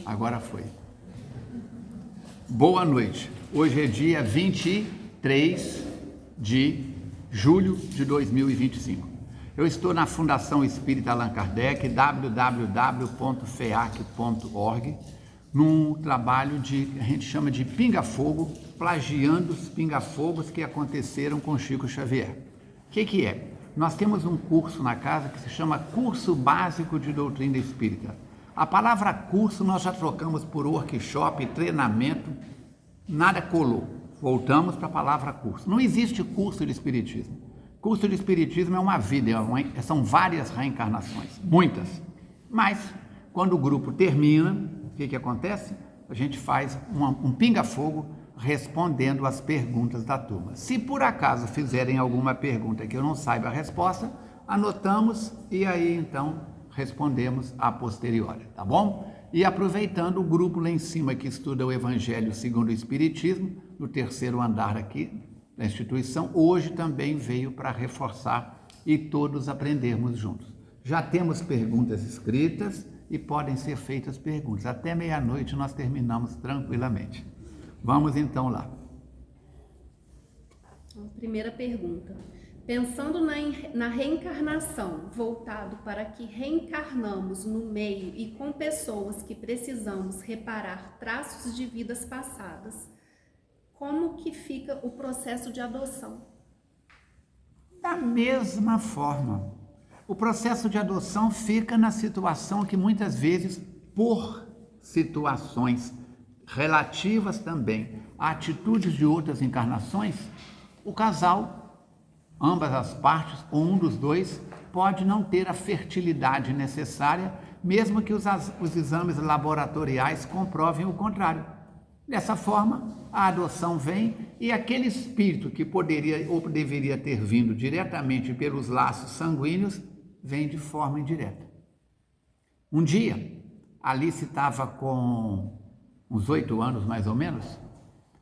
Agora foi. Boa noite. Hoje é dia 23 de julho de 2025. Eu estou na Fundação Espírita Allan Kardec, www.feac.org, num trabalho que a gente chama de pinga-fogo, plagiando os pinga-fogos que aconteceram com Chico Xavier. O que é? Nós temos um curso na casa que se chama Curso Básico de Doutrina Espírita. A palavra curso nós já trocamos por workshop, treinamento, nada colou. Voltamos para a palavra curso. Não existe curso de Espiritismo. Curso de Espiritismo é uma vida, são várias reencarnações, muitas. Mas, quando o grupo termina, o que acontece? A gente faz um pinga-fogo respondendo as perguntas da turma. Se por acaso fizerem alguma pergunta que eu não saiba a resposta, anotamos e aí então respondemos a posteriori, tá bom? E aproveitando o grupo lá em cima que estuda o Evangelho segundo o Espiritismo, no terceiro andar aqui da instituição, hoje também veio para reforçar e todos aprendermos juntos. Já temos perguntas escritas e podem ser feitas perguntas. Até meia-noite nós terminamos tranquilamente. Vamos então lá. Primeira pergunta. Pensando na reencarnação, voltado para que reencarnamos no meio e com pessoas que precisamos reparar traços de vidas passadas, como que fica o processo de adoção? Da mesma forma. O processo de adoção fica na situação que muitas vezes, por situações relativas também a atitudes de outras encarnações, o casal, ambas as partes, ou um dos dois, pode não ter a fertilidade necessária, mesmo que os exames laboratoriais comprovem o contrário. Dessa forma, a adoção vem e aquele espírito que poderia ou deveria ter vindo diretamente pelos laços sanguíneos, vem de forma indireta. Um dia, Alice estava com uns 8 anos mais ou menos,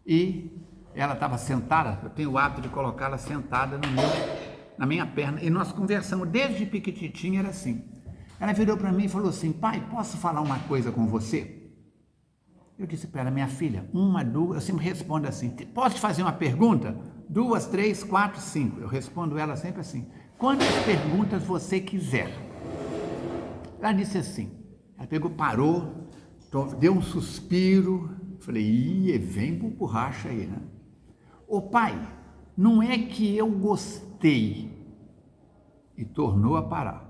e ela estava sentada, eu tenho o hábito de colocá-la sentada na minha perna, e nós conversamos desde pequititinha, era assim. Ela virou para mim e falou assim: pai, posso falar uma coisa com você? Eu disse para ela: minha filha, 1, 2, eu sempre respondo assim, posso te fazer uma pergunta? 2, 3, 4, 5, eu respondo ela sempre assim, quantas perguntas você quiser. Ela disse assim, ela pegou, parou, deu um suspiro, falei, vem borracha aí, né? Ô pai, não é que eu gostei, e tornou a parar.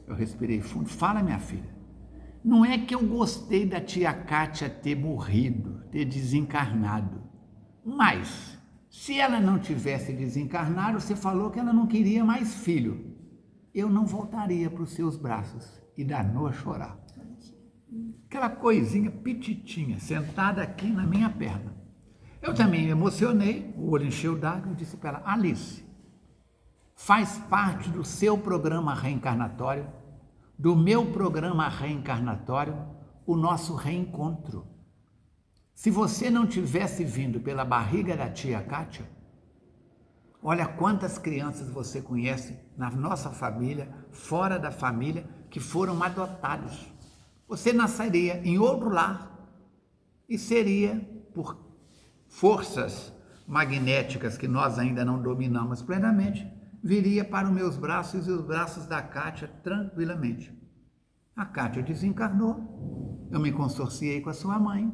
Eu respirei fundo, fala minha filha. Não é que eu gostei da tia Kátia ter morrido, ter desencarnado, mas se ela não tivesse desencarnado, você falou que ela não queria mais filho, eu não voltaria para os seus braços, e danou a chorar. Aquela coisinha petitinha, sentada aqui na minha perna. Eu também me emocionei, o olho encheu d'água e disse para ela: Alice, faz parte do seu programa reencarnatório, do meu programa reencarnatório, o nosso reencontro. Se você não tivesse vindo pela barriga da tia Kátia, olha quantas crianças você conhece na nossa família, fora da família, que foram adotados. Você nasceria em outro lar e seria, por forças magnéticas que nós ainda não dominamos plenamente, viria para os meus braços e os braços da Kátia tranquilamente. A Kátia desencarnou, eu me consorciei com a sua mãe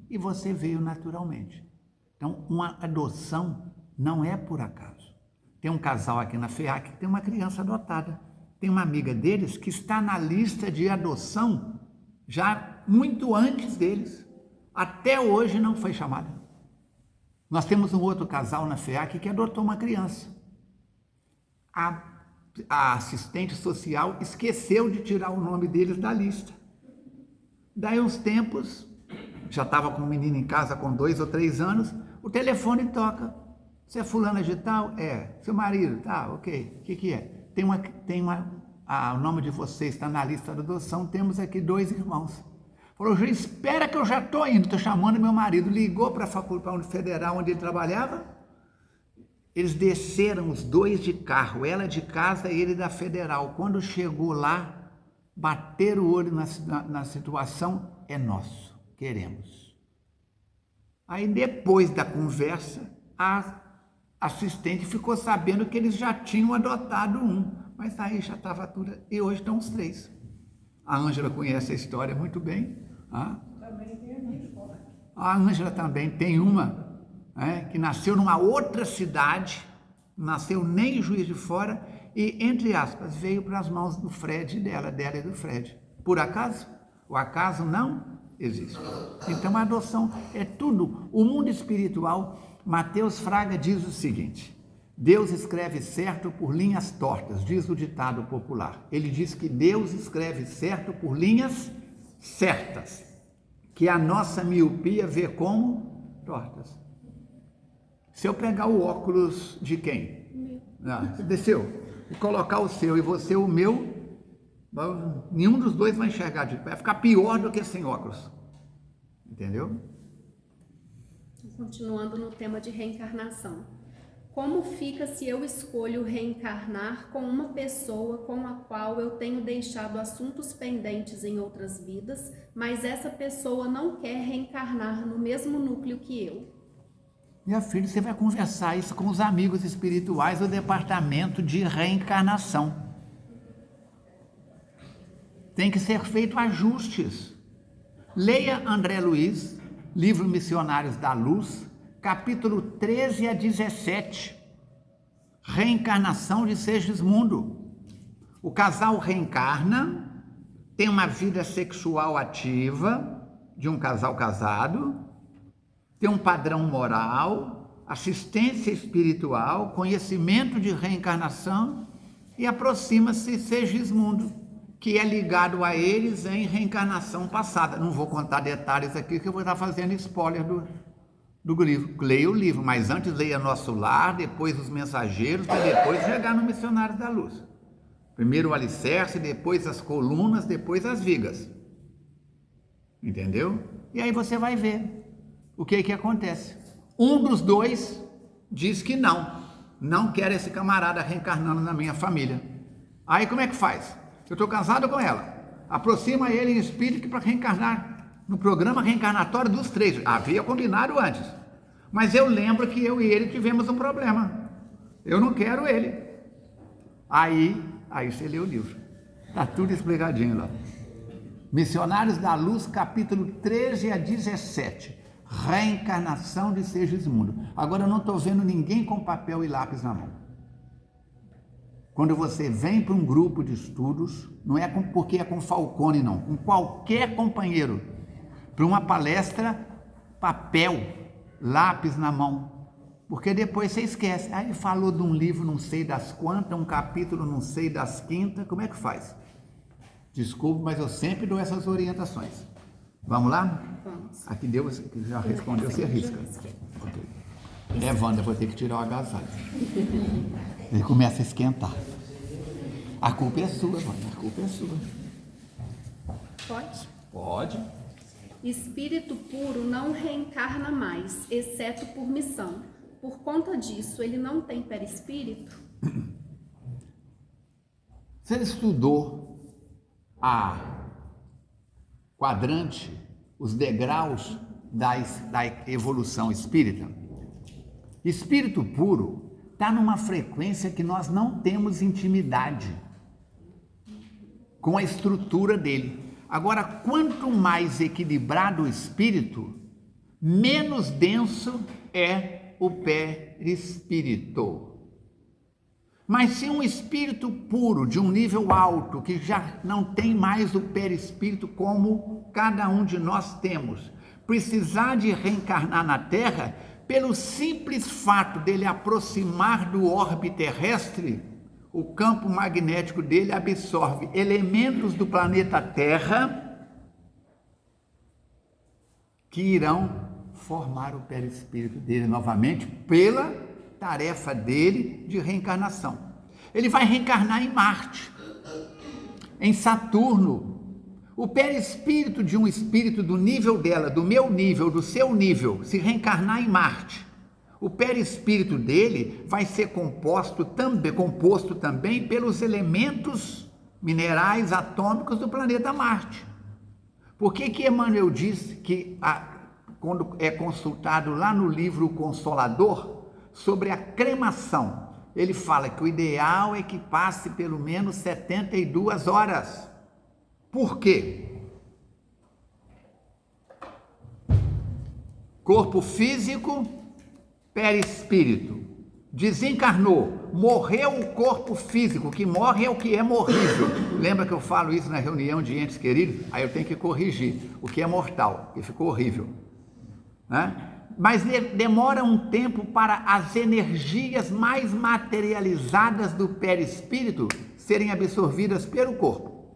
e você veio naturalmente. Então, uma adoção não é por acaso. Tem um casal aqui na FEAC que tem uma criança adotada. Tem uma amiga deles que está na lista de adoção já muito antes deles. Até hoje não foi chamada. Nós temos um outro casal na FEAC que adotou uma criança. A assistente social esqueceu de tirar o nome deles da lista. Daí uns tempos, já estava com um menino em casa com 2 ou 3 anos, o telefone toca. Você é fulana de tal? É. Seu marido? Tá, ok. O que é? O nome de vocês está na lista da adoção, temos aqui 2 irmãos. Falou, espera que eu já estou indo, estou chamando meu marido. Ligou para a faculdade federal onde ele trabalhava. Eles desceram os 2 de carro, ela de casa e ele da federal. Quando chegou lá, bater o olho na situação é nosso, queremos. Aí depois da conversa, a assistente ficou sabendo que eles já tinham adotado um, mas aí já estava tudo, e hoje estão os 3. A Ângela conhece a história muito bem. Também tem a minha história. A Ângela também tem uma, que nasceu numa outra cidade, nasceu nem em Juiz de Fora, e, entre aspas, veio para as mãos do Fred, dela e do Fred. Por acaso? O acaso não existe. Então, a adoção é tudo. O mundo espiritual, Mateus Fraga diz o seguinte: Deus escreve certo por linhas tortas, diz o ditado popular. Ele diz que Deus escreve certo por linhas certas, que a nossa miopia vê como tortas. Se eu pegar o óculos de quem? Desceu. E colocar o seu e você o meu, nenhum dos dois vai enxergar, vai ficar pior do que sem óculos. Entendeu? Continuando no tema de reencarnação. Como fica se eu escolho reencarnar com uma pessoa com a qual eu tenho deixado assuntos pendentes em outras vidas, mas essa pessoa não quer reencarnar no mesmo núcleo que eu? Minha filha, você vai conversar isso com os amigos espirituais do departamento de reencarnação. Tem que ser feito ajustes. Leia André Luiz, livro Missionários da Luz, capítulo 13 a 17. Reencarnação de Segismundo. O casal reencarna, tem uma vida sexual ativa de um casal casado, tem um padrão moral, assistência espiritual, conhecimento de reencarnação, e aproxima-se Segismundo, que é ligado a eles em reencarnação passada. Não vou contar detalhes aqui, que eu vou estar fazendo spoiler do livro. Leia o livro, mas antes leia Nosso Lar, depois Os Mensageiros, para depois chegar no Missionários da Luz. Primeiro o alicerce, depois as colunas, depois as vigas. Entendeu? E aí você vai ver o que acontece. Um dos dois diz que não quer esse camarada reencarnando na minha família. Aí como é que faz? Eu estou casado com ela, aproxima ele em espírito para reencarnar no programa reencarnatório dos 3. Havia combinado antes, mas eu lembro que eu e ele tivemos um problema, eu não quero ele. Aí você lê o livro, está tudo explicadinho lá. Missionários da Luz, capítulo 13 a 17. Reencarnação de Segismundo. Agora eu não estou vendo ninguém com papel e lápis na mão. Quando você vem para um grupo de estudos, não é porque é com Falcone, não, com qualquer companheiro, para uma palestra, papel, lápis na mão, porque depois você esquece. Aí ele falou de um livro não sei das quantas, um capítulo não sei das quintas, como é que faz? Desculpe, mas eu sempre dou essas orientações. Vamos lá? Vamos. Aqui Deus já respondeu, você risca. Okay. Wanda, vou ter que tirar o agasalho. Ele começa a esquentar. A culpa é sua, Wanda, a culpa é sua. Pode? Pode. Espírito puro não reencarna mais, exceto por missão. Por conta disso, ele não tem perispírito? Você estudou a quadrante, os degraus da evolução espírita? Espírito puro está numa frequência que nós não temos intimidade com a estrutura dele. Agora, quanto mais equilibrado o espírito, menos denso é o perispírito. Mas se um espírito puro, de um nível alto, que já não tem mais o perispírito como cada um de nós temos, precisar de reencarnar na Terra, pelo simples fato dele aproximar do orbe terrestre, o campo magnético dele absorve elementos do planeta Terra que irão formar o perispírito dele novamente pela tarefa dele de reencarnação. Ele vai reencarnar em Marte, em Saturno. O perispírito de um espírito do nível dela, do meu nível, do seu nível, se reencarnar em Marte, o perispírito dele vai ser composto também pelos elementos minerais atômicos do planeta Marte. Por que Emmanuel disse que, quando é consultado lá no livro O Consolador, sobre a cremação, ele fala que o ideal é que passe pelo menos 72 horas. Por quê? Corpo físico, perispírito. Desencarnou, morreu o corpo físico, que morre é o que é morrível. Lembra que eu falo isso na reunião de entes queridos? Aí eu tenho que corrigir o que é mortal, que ficou horrível, né? Mas demora um tempo para as energias mais materializadas do perispírito serem absorvidas pelo corpo.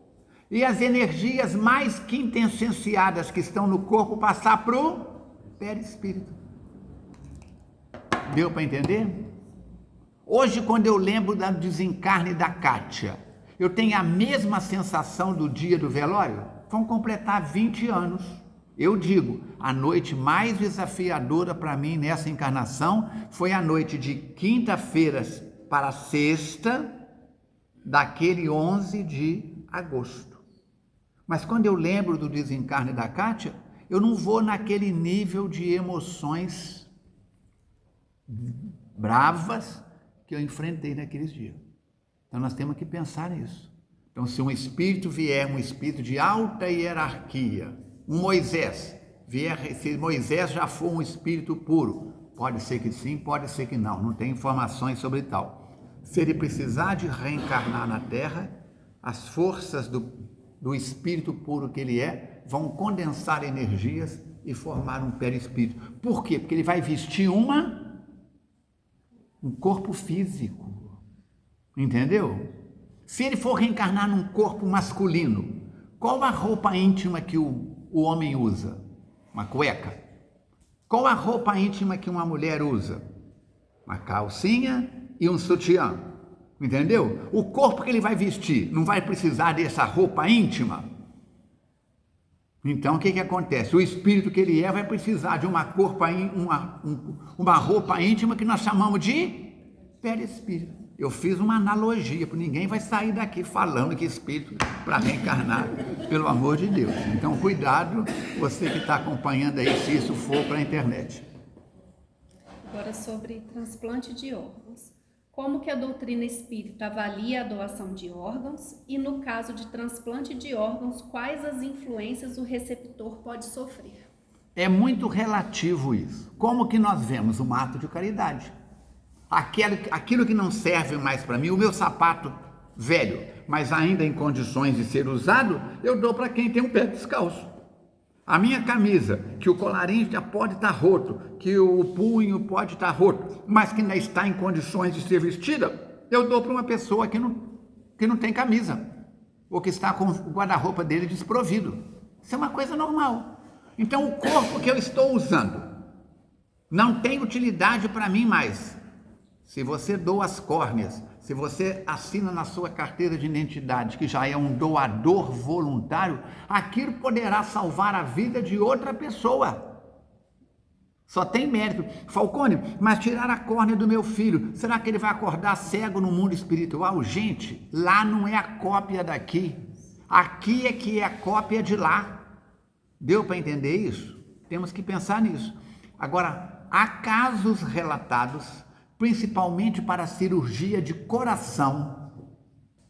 E as energias mais quintessenciadas que estão no corpo passar para o perispírito. Deu para entender? Hoje, quando eu lembro do desencarne da Kátia, eu tenho a mesma sensação do dia do velório? Vão completar 20 anos. Eu digo, a noite mais desafiadora para mim nessa encarnação foi a noite de quinta-feira para sexta, daquele 11 de agosto. Mas quando eu lembro do desencarne da Kátia, eu não vou naquele nível de emoções bravas que eu enfrentei naqueles dias. Então nós temos que pensar nisso. Então, se um espírito vier, um espírito de alta hierarquia, um Moisés, se Moisés já for um espírito puro, pode ser que sim, pode ser que não tem informações sobre tal. Se ele precisar de reencarnar na Terra, as forças do espírito puro que ele é, vão condensar energias e formar um perispírito. Por quê? Porque ele vai vestir um corpo físico, entendeu? Se ele for reencarnar num corpo masculino, qual a roupa íntima que o homem usa? Uma cueca. Qual a roupa íntima que uma mulher usa? Uma calcinha e um sutiã, entendeu? O corpo que ele vai vestir não vai precisar dessa roupa íntima? Então, o que acontece? O espírito que ele vai precisar de uma roupa íntima que nós chamamos de perispírito. Eu fiz uma analogia, porque ninguém vai sair daqui falando que espírito para reencarnar, pelo amor de Deus. Então, cuidado, você que está acompanhando aí, se isso for para a internet. Agora, sobre transplante de órgãos. Como que a doutrina espírita avalia a doação de órgãos e, no caso de transplante de órgãos, quais as influências o receptor pode sofrer? É muito relativo isso. Como que nós vemos um ato de caridade? Aquilo que não serve mais para mim, o meu sapato velho, mas ainda em condições de ser usado, eu dou para quem tem um pé descalço. A minha camisa, que o colarinho já pode estar roto, que o punho pode estar roto, mas que ainda está em condições de ser vestida, eu dou para uma pessoa que não tem camisa, ou que está com o guarda-roupa dele desprovido. Isso é uma coisa normal. Então, o corpo que eu estou usando não tem utilidade para mim mais. Se você doa as córneas, se você assina na sua carteira de identidade que já é um doador voluntário, aquilo poderá salvar a vida de outra pessoa. Só tem mérito. Falcone, mas tirar a córnea do meu filho, será que ele vai acordar cego no mundo espiritual? Gente, lá não é a cópia daqui. Aqui é que é a cópia de lá. Deu para entender isso? Temos que pensar nisso. Agora, há casos relatados, principalmente para a cirurgia de coração,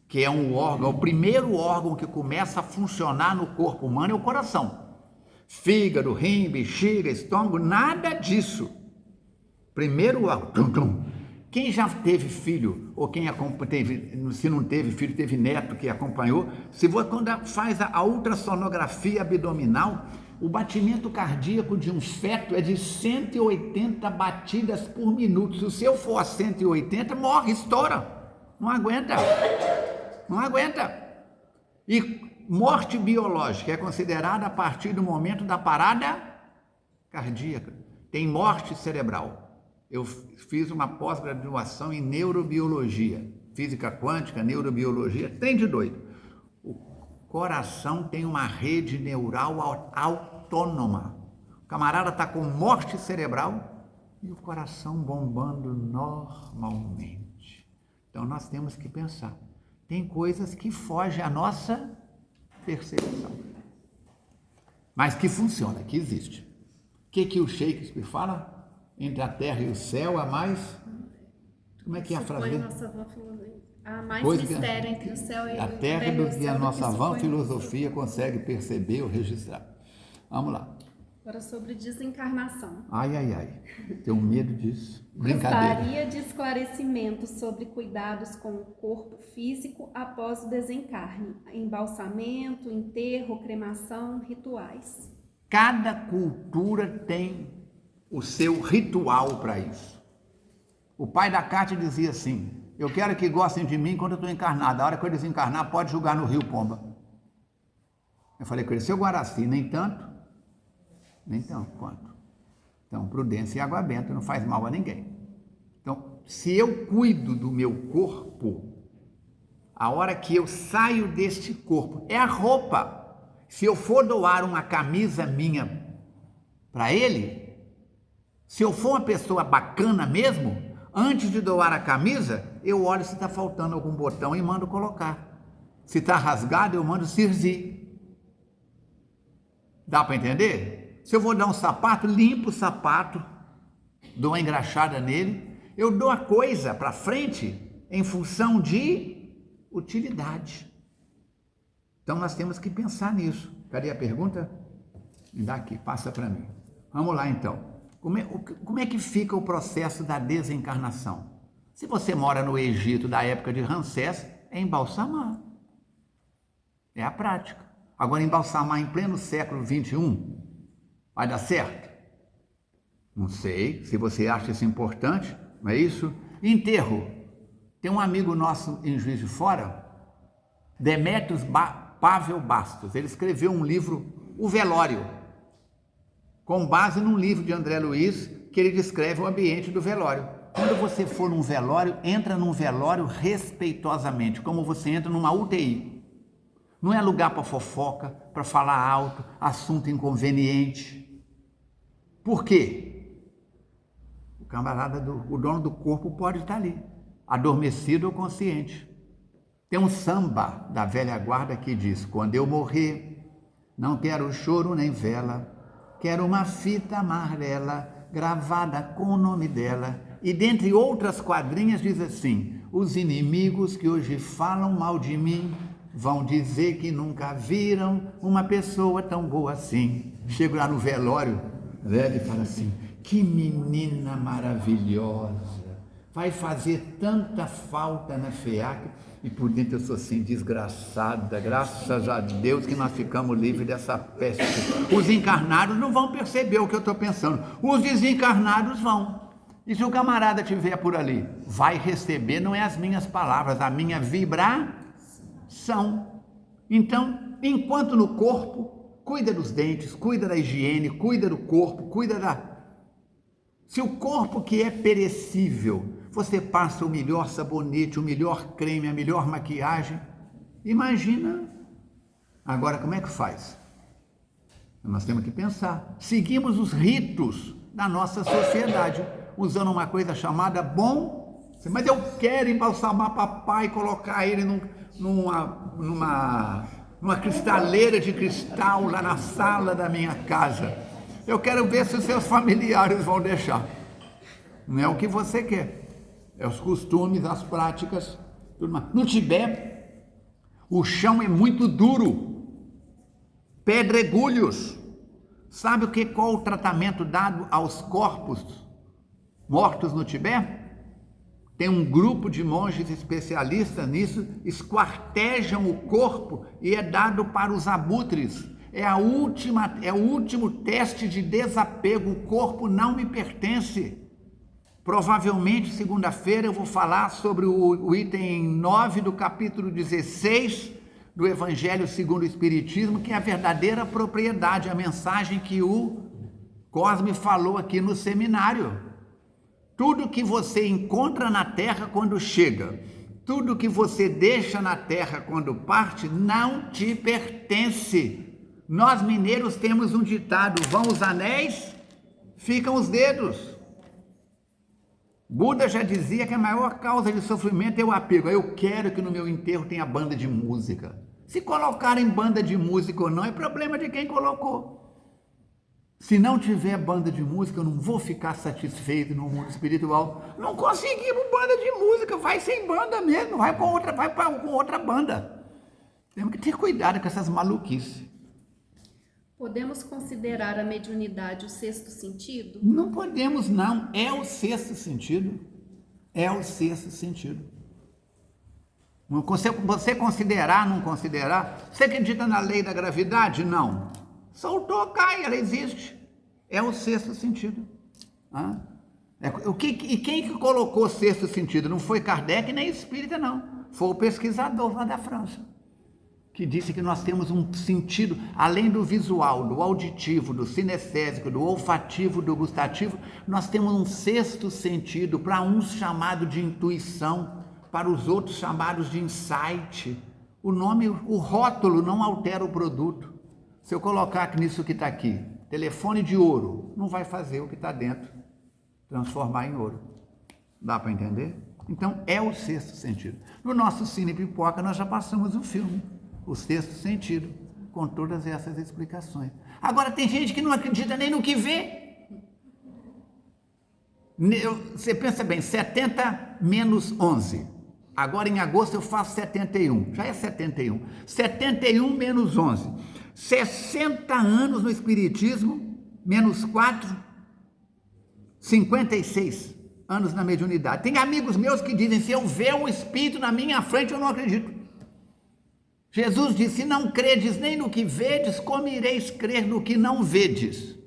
que é um órgão, o primeiro órgão que começa a funcionar no corpo humano é o coração. Fígado, rim, bexiga, estômago, nada disso. Primeiro órgão. Quem já teve filho, ou quem se não teve filho, teve neto que acompanhou, quando faz a ultrassonografia abdominal, o batimento cardíaco de um feto é de 180 batidas por minuto. Se o seu for a 180, morre, estoura. Não aguenta. Não aguenta. E morte biológica é considerada a partir do momento da parada cardíaca. Tem morte cerebral. Eu fiz uma pós-graduação em neurobiologia, física quântica, neurobiologia, tem de doido. O coração tem uma rede neural autônoma. O camarada está com morte cerebral e o coração bombando normalmente. Então nós temos que pensar Tem coisas que fogem à nossa percepção, mas que funciona, que existe. O que o Shakespeare fala? Entre a terra e o céu há mais... Como é que é a frase dele? Nossa avó falou, há mais Coisa mistério entre o céu e a terra do que a nossa vã filosofia consegue perceber ou registrar. Vamos lá. Agora sobre desencarnação. Ai, ai, ai. Tenho medo disso. Brincadeira. Gostaria de esclarecimento sobre cuidados com o corpo físico após o desencarne. Embalsamento, enterro, cremação, rituais. Cada cultura tem o seu ritual para isso. O pai da Cátia dizia assim: eu quero que gostem de mim quando eu estou encarnado. A hora que eu desencarnar, pode jogar no rio Pomba. Eu falei com ele: seu Guaraci, nem tanto? Nem tanto quanto. Então, prudência e água benta não faz mal a ninguém. Então, se eu cuido do meu corpo, a hora que eu saio deste corpo, é a roupa. Se eu for doar uma camisa minha para ele, se eu for uma pessoa bacana mesmo, antes de doar a camisa, eu olho se está faltando algum botão e mando colocar. Se está rasgado, eu mando cirzir. Dá para entender? Se eu vou dar um sapato, limpo o sapato, dou uma engraxada nele, eu dou a coisa para frente em função de utilidade. Então nós temos que pensar nisso. Cadê a pergunta? Me dá aqui, passa para mim. Vamos lá então. Como é que fica o processo da desencarnação? Se você mora no Egito da época de Ramsés, é embalsamar. É a prática. Agora, embalsamar em pleno século XXI, vai dar certo? Não sei, se você acha isso importante, não é isso? Enterro. Tem um amigo nosso em Juiz de Fora, Demétrios Pavel Bastos. Ele escreveu um livro, O Velório, com base num livro de André Luiz, que ele descreve o ambiente do velório. Quando você for num velório, entra num velório respeitosamente, como você entra numa UTI. Não é lugar para fofoca, para falar alto, assunto inconveniente. Por quê? O camarada, o dono do corpo pode estar ali, adormecido ou consciente. Tem um samba da velha guarda que diz: quando eu morrer, não quero choro nem vela, quero uma fita amarela gravada com o nome dela. E dentre outras quadrinhas diz assim: os inimigos que hoje falam mal de mim vão dizer que nunca viram uma pessoa tão boa assim. Chego lá no velório, velho, e falo assim: que menina maravilhosa, vai fazer tanta falta na FEAC. E por dentro eu sou assim, desgraçada, graças a Deus que nós ficamos livres dessa peste. Os encarnados não vão perceber o que eu estou pensando, os desencarnados vão. E se o camarada estiver por ali, vai receber, não é as minhas palavras, a minha vibração. Então, enquanto no corpo, cuida dos dentes, cuida da higiene, cuida do corpo, cuida da... Se o corpo que é perecível, você passa o melhor sabonete, o melhor creme, a melhor maquiagem, imagina. Agora, como é que faz? Nós temos que pensar. Seguimos os ritos da nossa sociedade, usando uma coisa chamada bom. Mas eu quero embalsamar papai, colocar ele numa cristaleira de cristal lá na sala da minha casa. Eu quero ver se os seus familiares vão deixar. Não é o que você quer. É os costumes, as práticas, tudo mais. No Tibete, o chão é muito duro, pedregulhos. Sabe qual o tratamento dado aos corpos mortos no Tibete? Tem um grupo de monges especialistas nisso, esquartejam o corpo e é dado para os abutres. É o último teste de desapego. O corpo não me pertence. Provavelmente, segunda-feira, eu vou falar sobre o item 9 do capítulo 16 do Evangelho segundo o Espiritismo, que é a verdadeira propriedade, a mensagem que o Cosme falou aqui no seminário. Tudo que você encontra na terra quando chega, tudo que você deixa na terra quando parte, não te pertence. Nós mineiros temos um ditado: vão os anéis, ficam os dedos. Buda já dizia que a maior causa de sofrimento é o apego. Eu quero que no meu enterro tenha banda de música. Se colocarem banda de música ou não, é problema de quem colocou. Se não tiver banda de música, eu não vou ficar satisfeito no mundo espiritual. Não conseguimos banda de música, vai sem banda mesmo, vai com outra banda. Temos que ter cuidado com essas maluquices. Podemos considerar a mediunidade o sexto sentido? Não podemos, não. É o sexto sentido. É o sexto sentido. Você considerar, não considerar? Você acredita na lei da gravidade? Não. Soltou, cai, ela existe. É o sexto sentido. E quem que colocou o sexto sentido? Não foi Kardec nem espírita, não. Foi o pesquisador lá da França, que disse que nós temos um sentido, além do visual, do auditivo, do cinestésico, do olfativo, do gustativo, nós temos um sexto sentido, para uns chamado de intuição, para os outros chamados de insight. O nome, o rótulo não altera o produto. Se eu colocar nisso que está aqui, telefone de ouro, não vai fazer o que está dentro transformar em ouro. Dá para entender? Então, é o sexto sentido. No nosso Cine Pipoca, nós já passamos um filme, o sexto sentido, com todas essas explicações. Agora, tem gente que não acredita nem no que vê. Você pensa bem, 70 menos 11. Agora, em agosto, eu faço 71. Já é 71. 71 menos 11. 60 anos no Espiritismo, menos 4, 56 anos na mediunidade. Tem amigos meus que dizem, se eu ver um espírito na minha frente, eu não acredito. Jesus disse, não credes nem no que vedes, como ireis crer no que não vedes?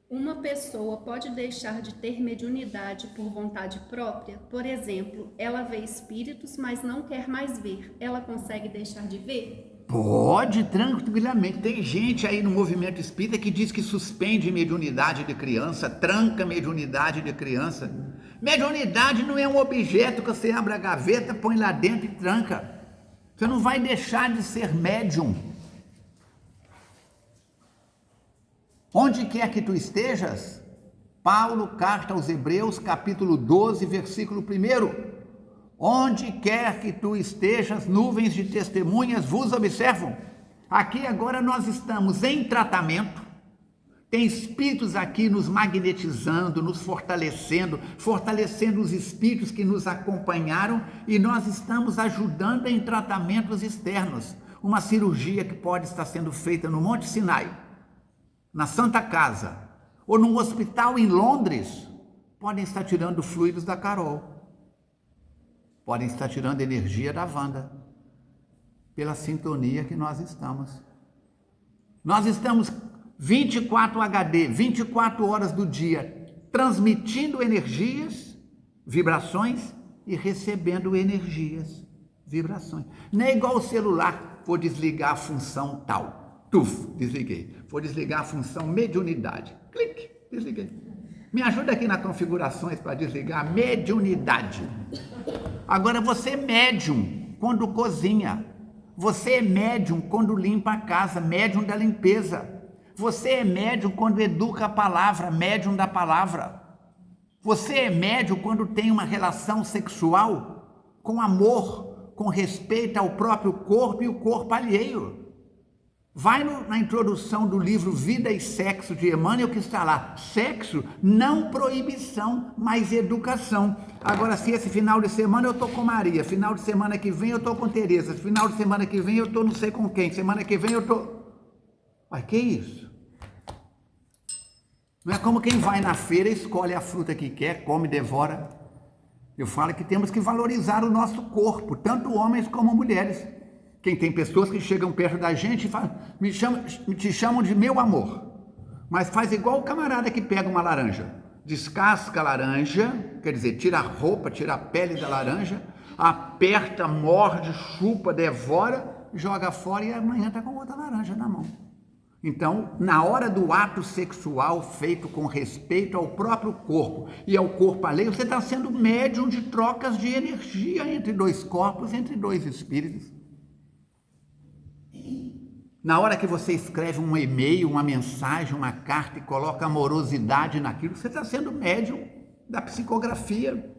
Uma pessoa pode deixar de ter mediunidade por vontade própria? Por exemplo, ela vê espíritos, mas não quer mais ver. Ela consegue deixar de ver? Pode, tranquilamente. Tem gente aí no movimento espírita que diz que suspende mediunidade de criança, tranca mediunidade de criança. Mediunidade não é um objeto que você abre a gaveta, põe lá dentro e tranca. Você não vai deixar de ser médium. Onde quer que tu estejas, Paulo, carta aos Hebreus, capítulo 12, versículo 1. Onde quer que tu estejas, nuvens de testemunhas vos observam. Aqui agora nós estamos em tratamento, tem espíritos aqui nos magnetizando, nos fortalecendo, fortalecendo os espíritos que nos acompanharam, e nós estamos ajudando em tratamentos externos. Uma cirurgia que pode estar sendo feita no Monte Sinai, na Santa Casa, ou num hospital em Londres, podem estar tirando fluidos da Carol, podem estar tirando energia da Wanda, pela sintonia que nós estamos. Nós estamos 24 HD, 24 horas do dia, transmitindo energias, vibrações, e recebendo energias, vibrações. Não é igual o celular, vou desligar a função tal. Desliguei. Vou desligar a função mediunidade. Clique, desliguei. Me ajuda aqui nas configurações para desligar a mediunidade. Agora, você é médium quando cozinha. Você é médium quando limpa a casa, médium da limpeza. Você é médium quando educa a palavra, médium da palavra. Você é médium quando tem uma relação sexual com amor, com respeito ao próprio corpo e o corpo alheio. Vai na introdução do livro Vida e Sexo de Emmanuel, que está lá. Sexo, não proibição, mas educação. Agora, se esse final de semana eu estou com Maria, final de semana que vem eu estou com Tereza, final de semana que vem eu estou não sei com quem, semana que vem eu estou... Mas que isso? Não é como quem vai na feira, escolhe a fruta que quer, come, devora. Eu falo que temos que valorizar o nosso corpo, tanto homens como mulheres. Quem tem pessoas que chegam perto da gente e falam, te chamam de meu amor, mas faz igual o camarada que pega uma laranja, descasca a laranja, quer dizer, tira a roupa, tira a pele da laranja, aperta, morde, chupa, devora, joga fora e amanhã está com outra laranja na mão. Então, na hora do ato sexual feito com respeito ao próprio corpo e ao corpo alheio, você está sendo médium de trocas de energia entre dois corpos, entre dois espíritos. Na hora que você escreve um e-mail, uma mensagem, uma carta e coloca amorosidade naquilo, você está sendo médium da psicografia.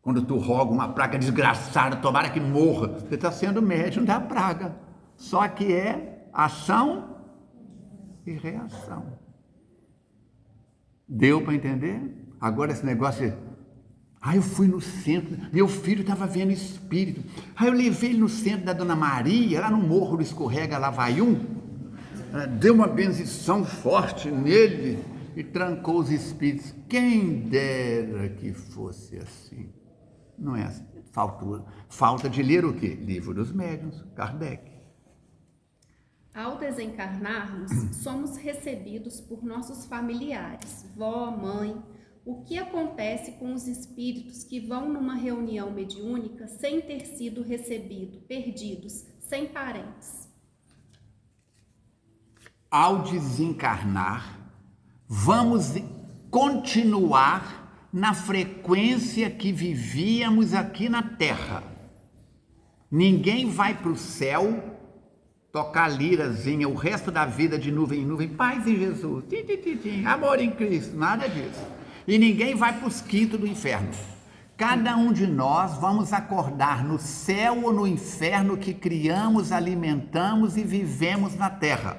Quando tu roga uma praga desgraçada, tomara que morra, você está sendo médium da praga. Só que é ação e reação. Deu para entender? Agora esse negócio de... eu fui no centro, meu filho estava vendo espírito. Eu levei ele no centro da Dona Maria, lá no Morro do Escorrega Lavaium, deu uma bendição forte nele e trancou os espíritos. Quem dera que fosse assim. Não é assim. Falta de ler o quê? Livro dos Médiuns, Kardec. Ao desencarnarmos, somos recebidos por nossos familiares, vó, mãe. O que acontece com os espíritos que vão numa reunião mediúnica sem ter sido recebido, perdidos, sem parentes? Ao desencarnar, vamos continuar na frequência que vivíamos aqui na Terra. Ninguém vai para o céu tocar lirazinha o resto da vida de nuvem em nuvem, paz em Jesus, amor em Cristo, nada disso. E ninguém vai para os quintos do inferno. Cada um de nós vamos acordar no céu ou no inferno que criamos, alimentamos e vivemos na Terra.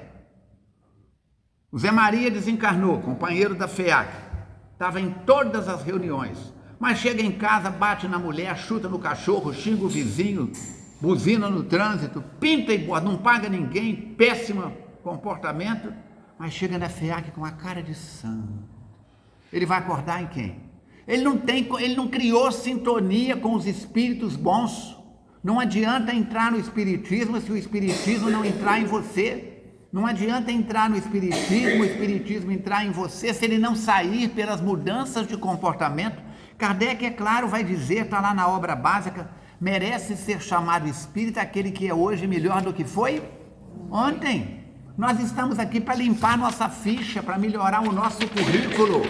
O Zé Maria desencarnou, companheiro da FEAC, estava em todas as reuniões, mas chega em casa, bate na mulher, chuta no cachorro, xinga o vizinho, buzina no trânsito, pinta e borda, não paga ninguém, péssimo comportamento, mas chega na FEAC com a cara de santo. Ele vai acordar em quem? Ele não criou sintonia com os espíritos bons. Não adianta entrar no espiritismo se o espiritismo não entrar em você. Não adianta entrar no espiritismo, o espiritismo entrar em você, se ele não sair pelas mudanças de comportamento. Kardec, é claro, vai dizer, está lá na obra básica, merece ser chamado espírita aquele que é hoje melhor do que foi ontem. Nós estamos aqui para limpar nossa ficha, para melhorar o nosso currículo.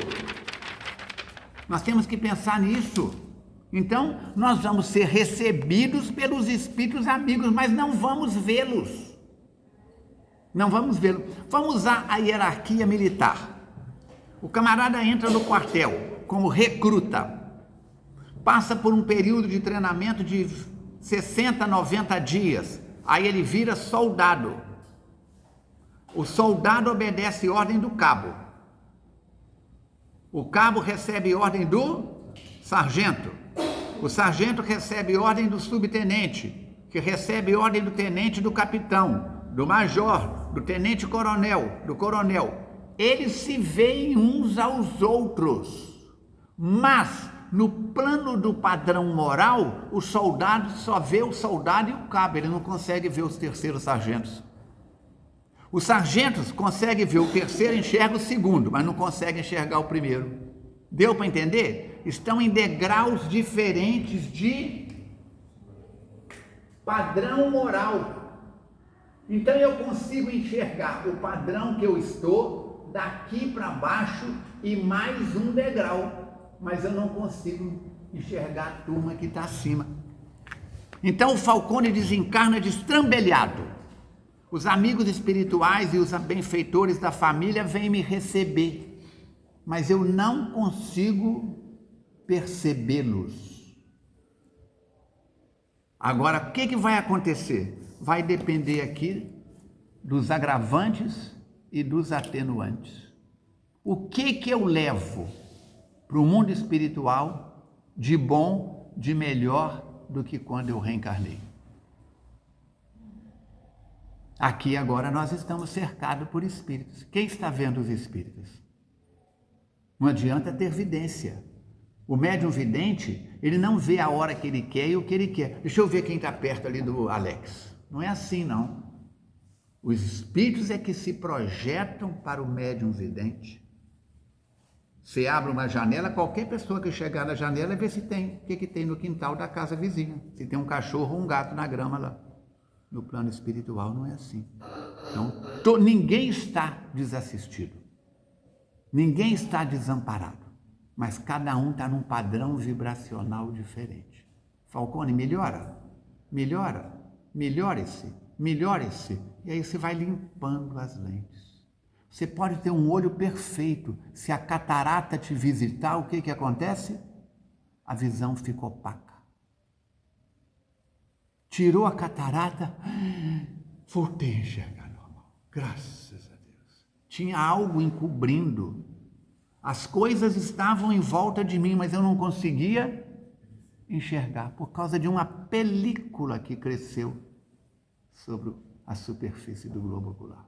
Nós temos que pensar nisso. Então, nós vamos ser recebidos pelos espíritos amigos, mas não vamos vê-los. Não vamos vê-los. Vamos usar a hierarquia militar. O camarada entra no quartel como recruta, passa por um período de treinamento de 60, 90 dias, aí ele vira soldado. O soldado obedece ordem do cabo. O cabo recebe ordem do sargento. O sargento recebe ordem do subtenente, que recebe ordem do tenente, do capitão, do major, do tenente-coronel, do coronel. Eles se veem uns aos outros, mas no plano do padrão moral, o soldado só vê o soldado e o cabo, ele não consegue ver os terceiros sargentos. Os sargentos conseguem ver o terceiro, enxerga o segundo, mas não conseguem enxergar o primeiro. Deu para entender? Estão em degraus diferentes de padrão moral. Então eu consigo enxergar o padrão que eu estou daqui para baixo e mais um degrau, mas eu não consigo enxergar a turma que está acima. Então o Falcone desencarna destrambelhado. Os amigos espirituais e os benfeitores da família vêm me receber, mas eu não consigo percebê-los. Agora, o que vai acontecer? Vai depender aqui dos agravantes e dos atenuantes. O que eu levo para o mundo espiritual de bom, de melhor do que quando eu reencarnei? Aqui agora nós estamos cercados por espíritos. Quem está vendo os espíritos? Não adianta ter vidência. O médium vidente, ele não vê a hora que ele quer e o que ele quer. Deixa eu ver quem está perto ali do Alex. Não é assim, não. Os espíritos é que se projetam para o médium vidente. Você abre uma janela, qualquer pessoa que chegar na janela vê se tem, o que tem no quintal da casa vizinha. Se tem um cachorro ou um gato na grama lá. No plano espiritual não é assim. Então, ninguém está desassistido. Ninguém está desamparado. Mas cada um está num padrão vibracional diferente. Falcone, melhora. Melhora. Melhore-se. melhore-se. E aí você vai limpando as lentes. Você pode ter um olho perfeito. Se a catarata te visitar, o que acontece? A visão fica opaca. Tirou a catarata, voltei a enxergar normal. Graças a Deus. Tinha algo encobrindo. As coisas estavam em volta de mim, mas eu não conseguia enxergar por causa de uma película que cresceu sobre a superfície do globo ocular.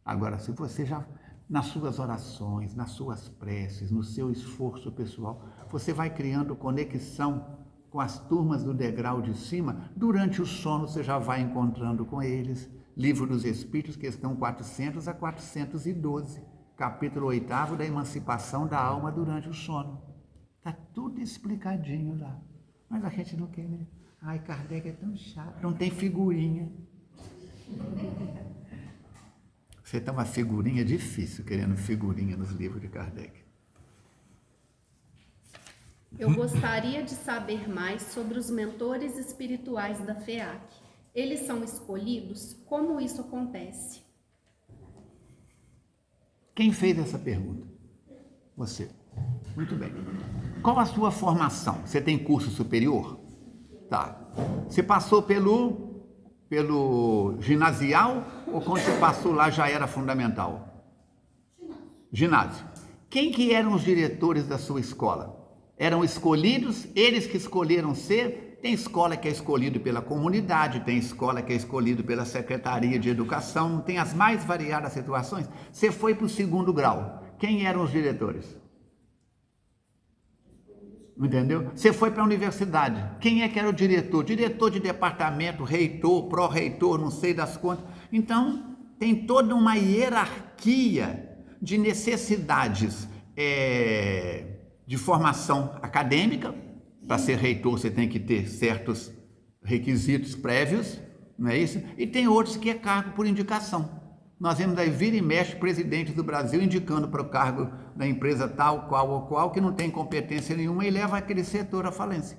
Agora, se você já, nas suas orações, nas suas preces, no seu esforço pessoal, você vai criando conexão com as turmas do degrau de cima, durante o sono você já vai encontrando com eles. Livro dos Espíritos, questão 400 a 412, capítulo 8º da emancipação da alma durante o sono. Está tudo explicadinho lá. Mas a gente não quer ver. Ai, Kardec é tão chato, não tem figurinha. Você tem uma figurinha difícil, querendo figurinha nos livros de Kardec. Eu gostaria de saber mais sobre os mentores espirituais da FEAC. Eles são escolhidos? Como isso acontece? Quem fez essa pergunta? Você. Muito bem. Qual a sua formação? Você tem curso superior? Tá. Você passou pelo ginasial ou quando você passou lá já era fundamental? Ginásio. Quem que eram os diretores da sua escola? Eram escolhidos, eles que escolheram ser? Tem escola que é escolhido pela comunidade, tem escola que é escolhido pela Secretaria de Educação, tem as mais variadas situações. Você foi para o 2º grau. Quem eram os diretores? Entendeu? Você foi para a universidade. Quem é que era o diretor? Diretor de departamento, reitor, pró-reitor, não sei das quantas. Então, tem toda uma hierarquia de necessidades de formação acadêmica. Para ser reitor, você tem que ter certos requisitos prévios, não é isso? E tem outros que é cargo por indicação. Nós vemos aí vira e mexe presidentes do Brasil indicando para o cargo da empresa tal, qual ou qual, que não tem competência nenhuma e leva aquele setor à falência.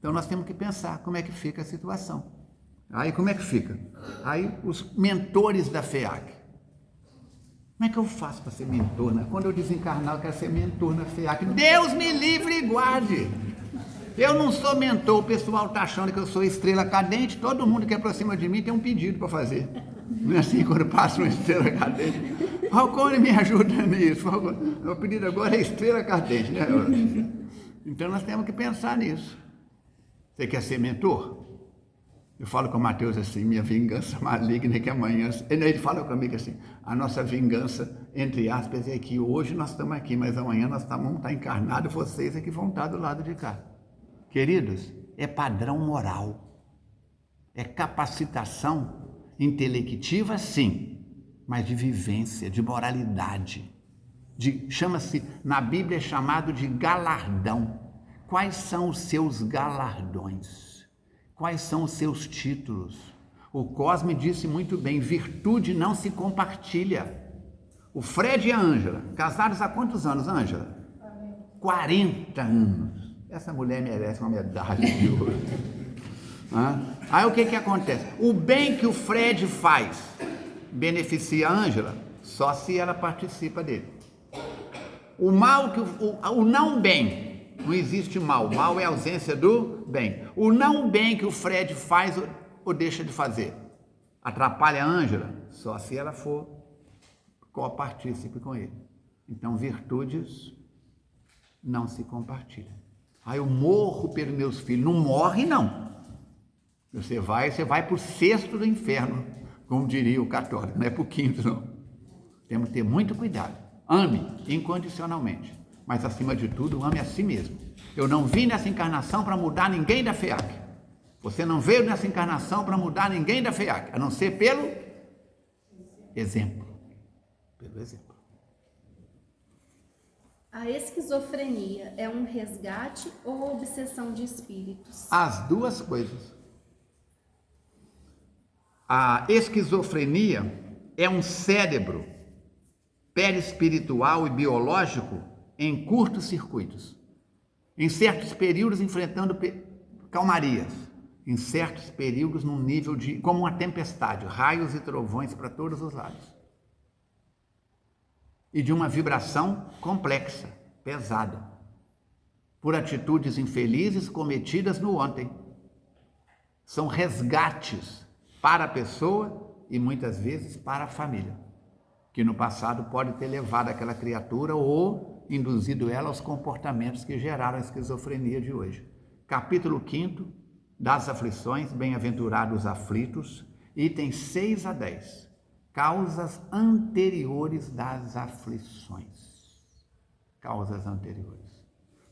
Então nós temos que pensar como é que fica a situação. Aí como é que fica? Aí os mentores da FEAC. Como é que eu faço para ser mentor? Né? Quando eu desencarnar, eu quero ser mentor na FEAC. Deus me livre e guarde! Eu não sou mentor, o pessoal está achando que eu sou estrela cadente, todo mundo que é para cima de mim tem um pedido para fazer. Não é assim quando passa uma estrela cadente? Falcone, me ajuda nisso. O pedido agora é estrela cadente, né? Então nós temos que pensar nisso. Você quer ser mentor? Eu falo com o Mateus assim, minha vingança maligna é que amanhã... Ele fala comigo assim, a nossa vingança, entre aspas, é que hoje nós estamos aqui, mas amanhã nós vamos estar encarnados, vocês é que vão estar do lado de cá. Queridos, é padrão moral, é capacitação intelectiva, sim, mas de vivência, de moralidade, chama-se, na Bíblia é chamado de galardão. Quais são os seus galardões? Quais são os seus títulos? O Cosme disse muito bem, virtude não se compartilha. O Fred e a Ângela, casados há quantos anos, Ângela? 40 anos. Essa mulher merece uma medalha de ouro. Aí o que acontece? O bem que o Fred faz beneficia a Ângela só se ela participa dele. O mal, o não bem, não existe mal. Mal é a ausência do bem. O não bem que o Fred faz ou deixa de fazer atrapalha a Ângela só se ela for copartícipe com ele. Então, virtudes não se compartilham. Aí eu morro pelos meus filhos. Não morre, não. Você vai para o 6º do inferno, como diria o católico, não é para o 5º, não. Temos que ter muito cuidado. Ame incondicionalmente, mas acima de tudo, ame a si mesmo. Eu não vim nessa encarnação para mudar ninguém da FEAC. Você não veio nessa encarnação para mudar ninguém da FEAC, a não ser pelo exemplo. Pelo exemplo. A esquizofrenia é um resgate ou obsessão de espíritos? As duas coisas. A esquizofrenia é um cérebro perispiritual e biológico em curtos circuitos, em certos períodos enfrentando calmarias, em certos períodos, num nível de, como uma tempestade, raios e trovões para todos os lados. E de uma vibração complexa, pesada, por atitudes infelizes cometidas no ontem. São resgates para a pessoa e muitas vezes para a família, que no passado pode ter levado aquela criatura ou induzido ela aos comportamentos que geraram a esquizofrenia de hoje. Capítulo 5 das aflições, bem-aventurados aflitos, itens 6 a 10. Causas anteriores das aflições. Causas anteriores.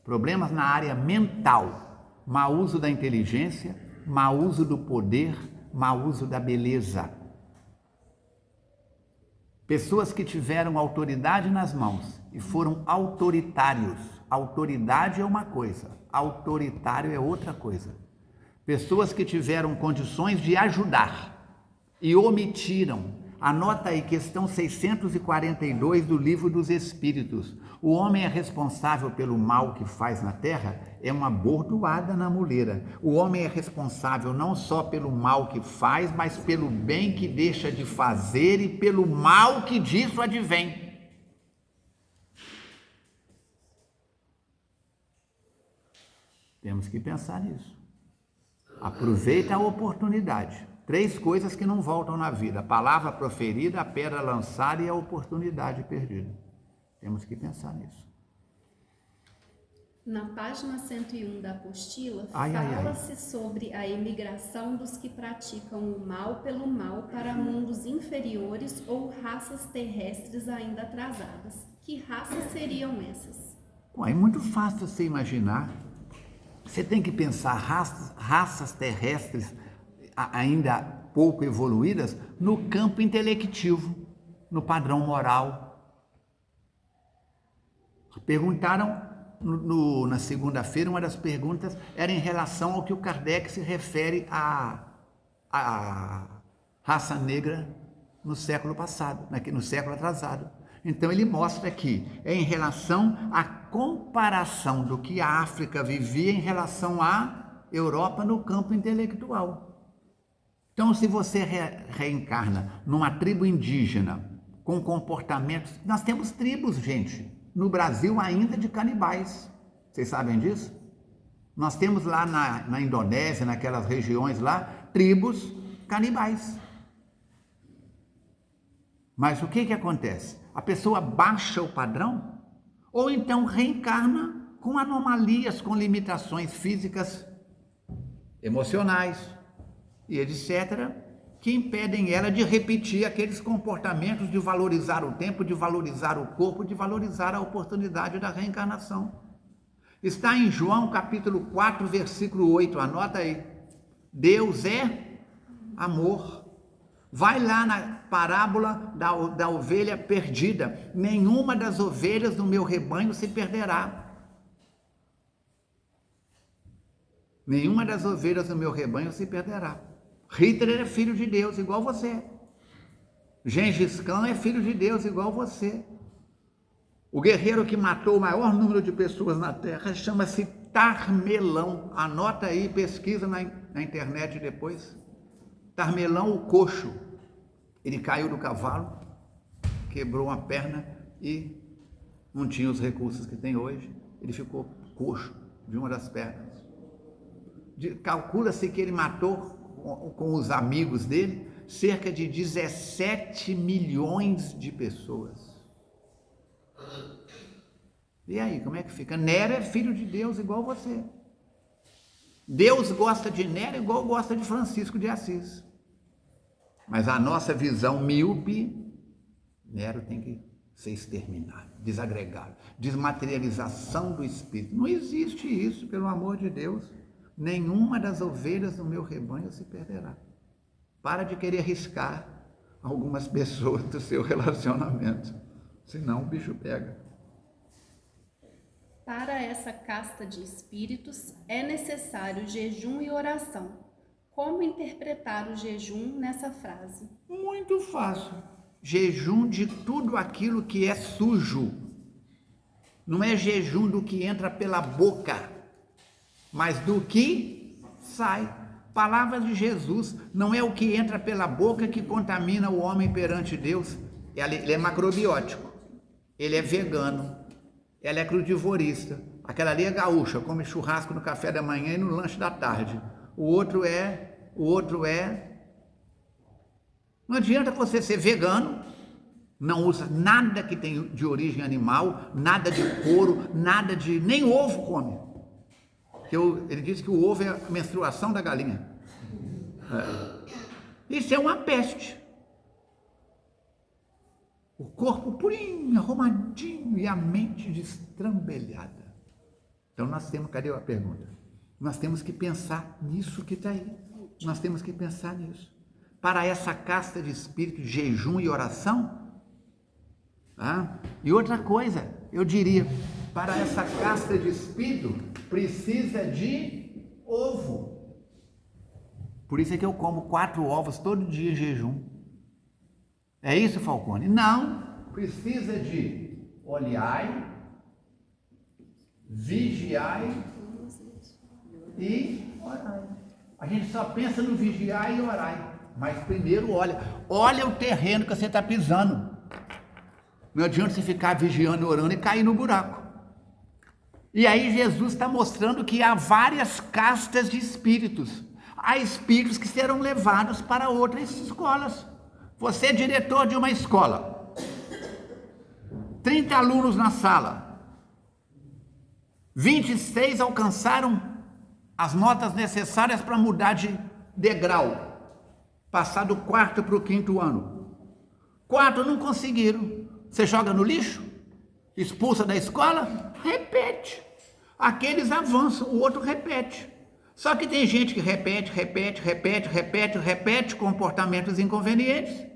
Problemas na área mental, mau uso da inteligência, mau uso do poder, mau uso da beleza. Pessoas que tiveram autoridade nas mãos e foram autoritários. Autoridade é uma coisa, autoritário é outra coisa. Pessoas que tiveram condições de ajudar e omitiram. Anota aí, questão 642 do Livro dos Espíritos. O homem é responsável pelo mal que faz na terra? É uma bordoada na muleira. O homem é responsável não só pelo mal que faz, mas pelo bem que deixa de fazer e pelo mal que disso advém. Temos que pensar nisso. Aproveita a oportunidade. 3 coisas que não voltam na vida: a palavra proferida, a pedra lançada e a oportunidade perdida. Temos que pensar nisso. Na página 101 da apostila, fala-se sobre a emigração dos que praticam o mal pelo mal para mundos inferiores ou raças terrestres ainda atrasadas. Que raças seriam essas? Bom, é muito fácil você imaginar. Você tem que pensar raças terrestres ainda pouco evoluídas no campo intelectivo, no padrão moral. Perguntaram na segunda-feira, uma das perguntas era em relação ao que o Kardec se refere à raça negra no século passado, no século atrasado. Então ele mostra que é em relação à comparação do que a África vivia em relação à Europa no campo intelectual. Então, se você reencarna numa tribo indígena com comportamentos... Nós temos tribos, gente, no Brasil ainda de canibais. Vocês sabem disso? Nós temos lá na Indonésia, naquelas regiões lá, tribos canibais. Mas o que acontece? A pessoa baixa o padrão ou então reencarna com anomalias, com limitações físicas, emocionais e etc., que impedem ela de repetir aqueles comportamentos de valorizar o tempo, de valorizar o corpo, de valorizar a oportunidade da reencarnação. Está em João capítulo 4, versículo 8, anota aí. Deus é amor. Vai lá na parábola da ovelha perdida. Nenhuma das ovelhas do meu rebanho se perderá. Nenhuma das ovelhas do meu rebanho se perderá. Hitler é filho de Deus, igual você. Gengis Khan é filho de Deus, igual você. O guerreiro que matou o maior número de pessoas na Terra chama-se Tarmelão. Anota aí, pesquisa na internet depois. Tarmelão, o coxo. Ele caiu do cavalo, quebrou uma perna e não tinha os recursos que tem hoje. Ele ficou coxo de uma das pernas. Calcula-se que ele matou, com os amigos dele, cerca de 17 milhões de pessoas. E aí, como é que fica? Nero é filho de Deus igual você. Deus gosta de Nero igual gosta de Francisco de Assis. Mas a nossa visão míope, Nero tem que ser exterminado, desagregado, desmaterialização do espírito. Não existe isso, pelo amor de Deus. Nenhuma das ovelhas do meu rebanho se perderá. Para de querer riscar algumas pessoas do seu relacionamento, senão o bicho pega. Para essa casta de espíritos é necessário jejum e oração. Como interpretar o jejum nessa frase? Muito fácil. Jejum de tudo aquilo que é sujo. Não é jejum do que entra pela boca, mas do que sai. Palavras de Jesus. Não é o que entra pela boca que contamina o homem perante Deus. Ele é macrobiótico, ele é vegano, ela é crudivorista. Aquela ali é gaúcha, come churrasco no café da manhã e no lanche da tarde. O outro é... Não adianta você ser vegano, não usa nada que tem de origem animal, nada de couro, nada de... nem ovo come. Ele diz que o ovo é a menstruação da galinha. Isso é uma peste. O corpo purinho, arrumadinho e a mente destrambelhada. Então nós temos, cadê a pergunta? Nós temos que pensar nisso que está aí. Nós temos que pensar nisso. Para essa casta de espírito, jejum e oração. E outra coisa, eu diria, para essa casta de espírito, precisa de ovo. Por isso é que eu como 4 ovos todo dia em jejum. É isso, Falcone? Não, precisa de olhai, vigiai e orai. A gente só pensa no vigiar e orar, mas primeiro olha o terreno que você está pisando. Não adianta você ficar vigiando e orando e cair no buraco. E aí Jesus está mostrando que há várias castas de espíritos. Há espíritos que serão levados para outras escolas. Você é diretor de uma escola, 30 alunos na sala, 26 alcançaram as notas necessárias para mudar de degrau, passar do 4º para o 5º ano. 4 não conseguiram. Você joga no lixo? Expulsa da escola? Repete. Aqueles avançam, o outro repete. Só que tem gente que repete comportamentos inconvenientes.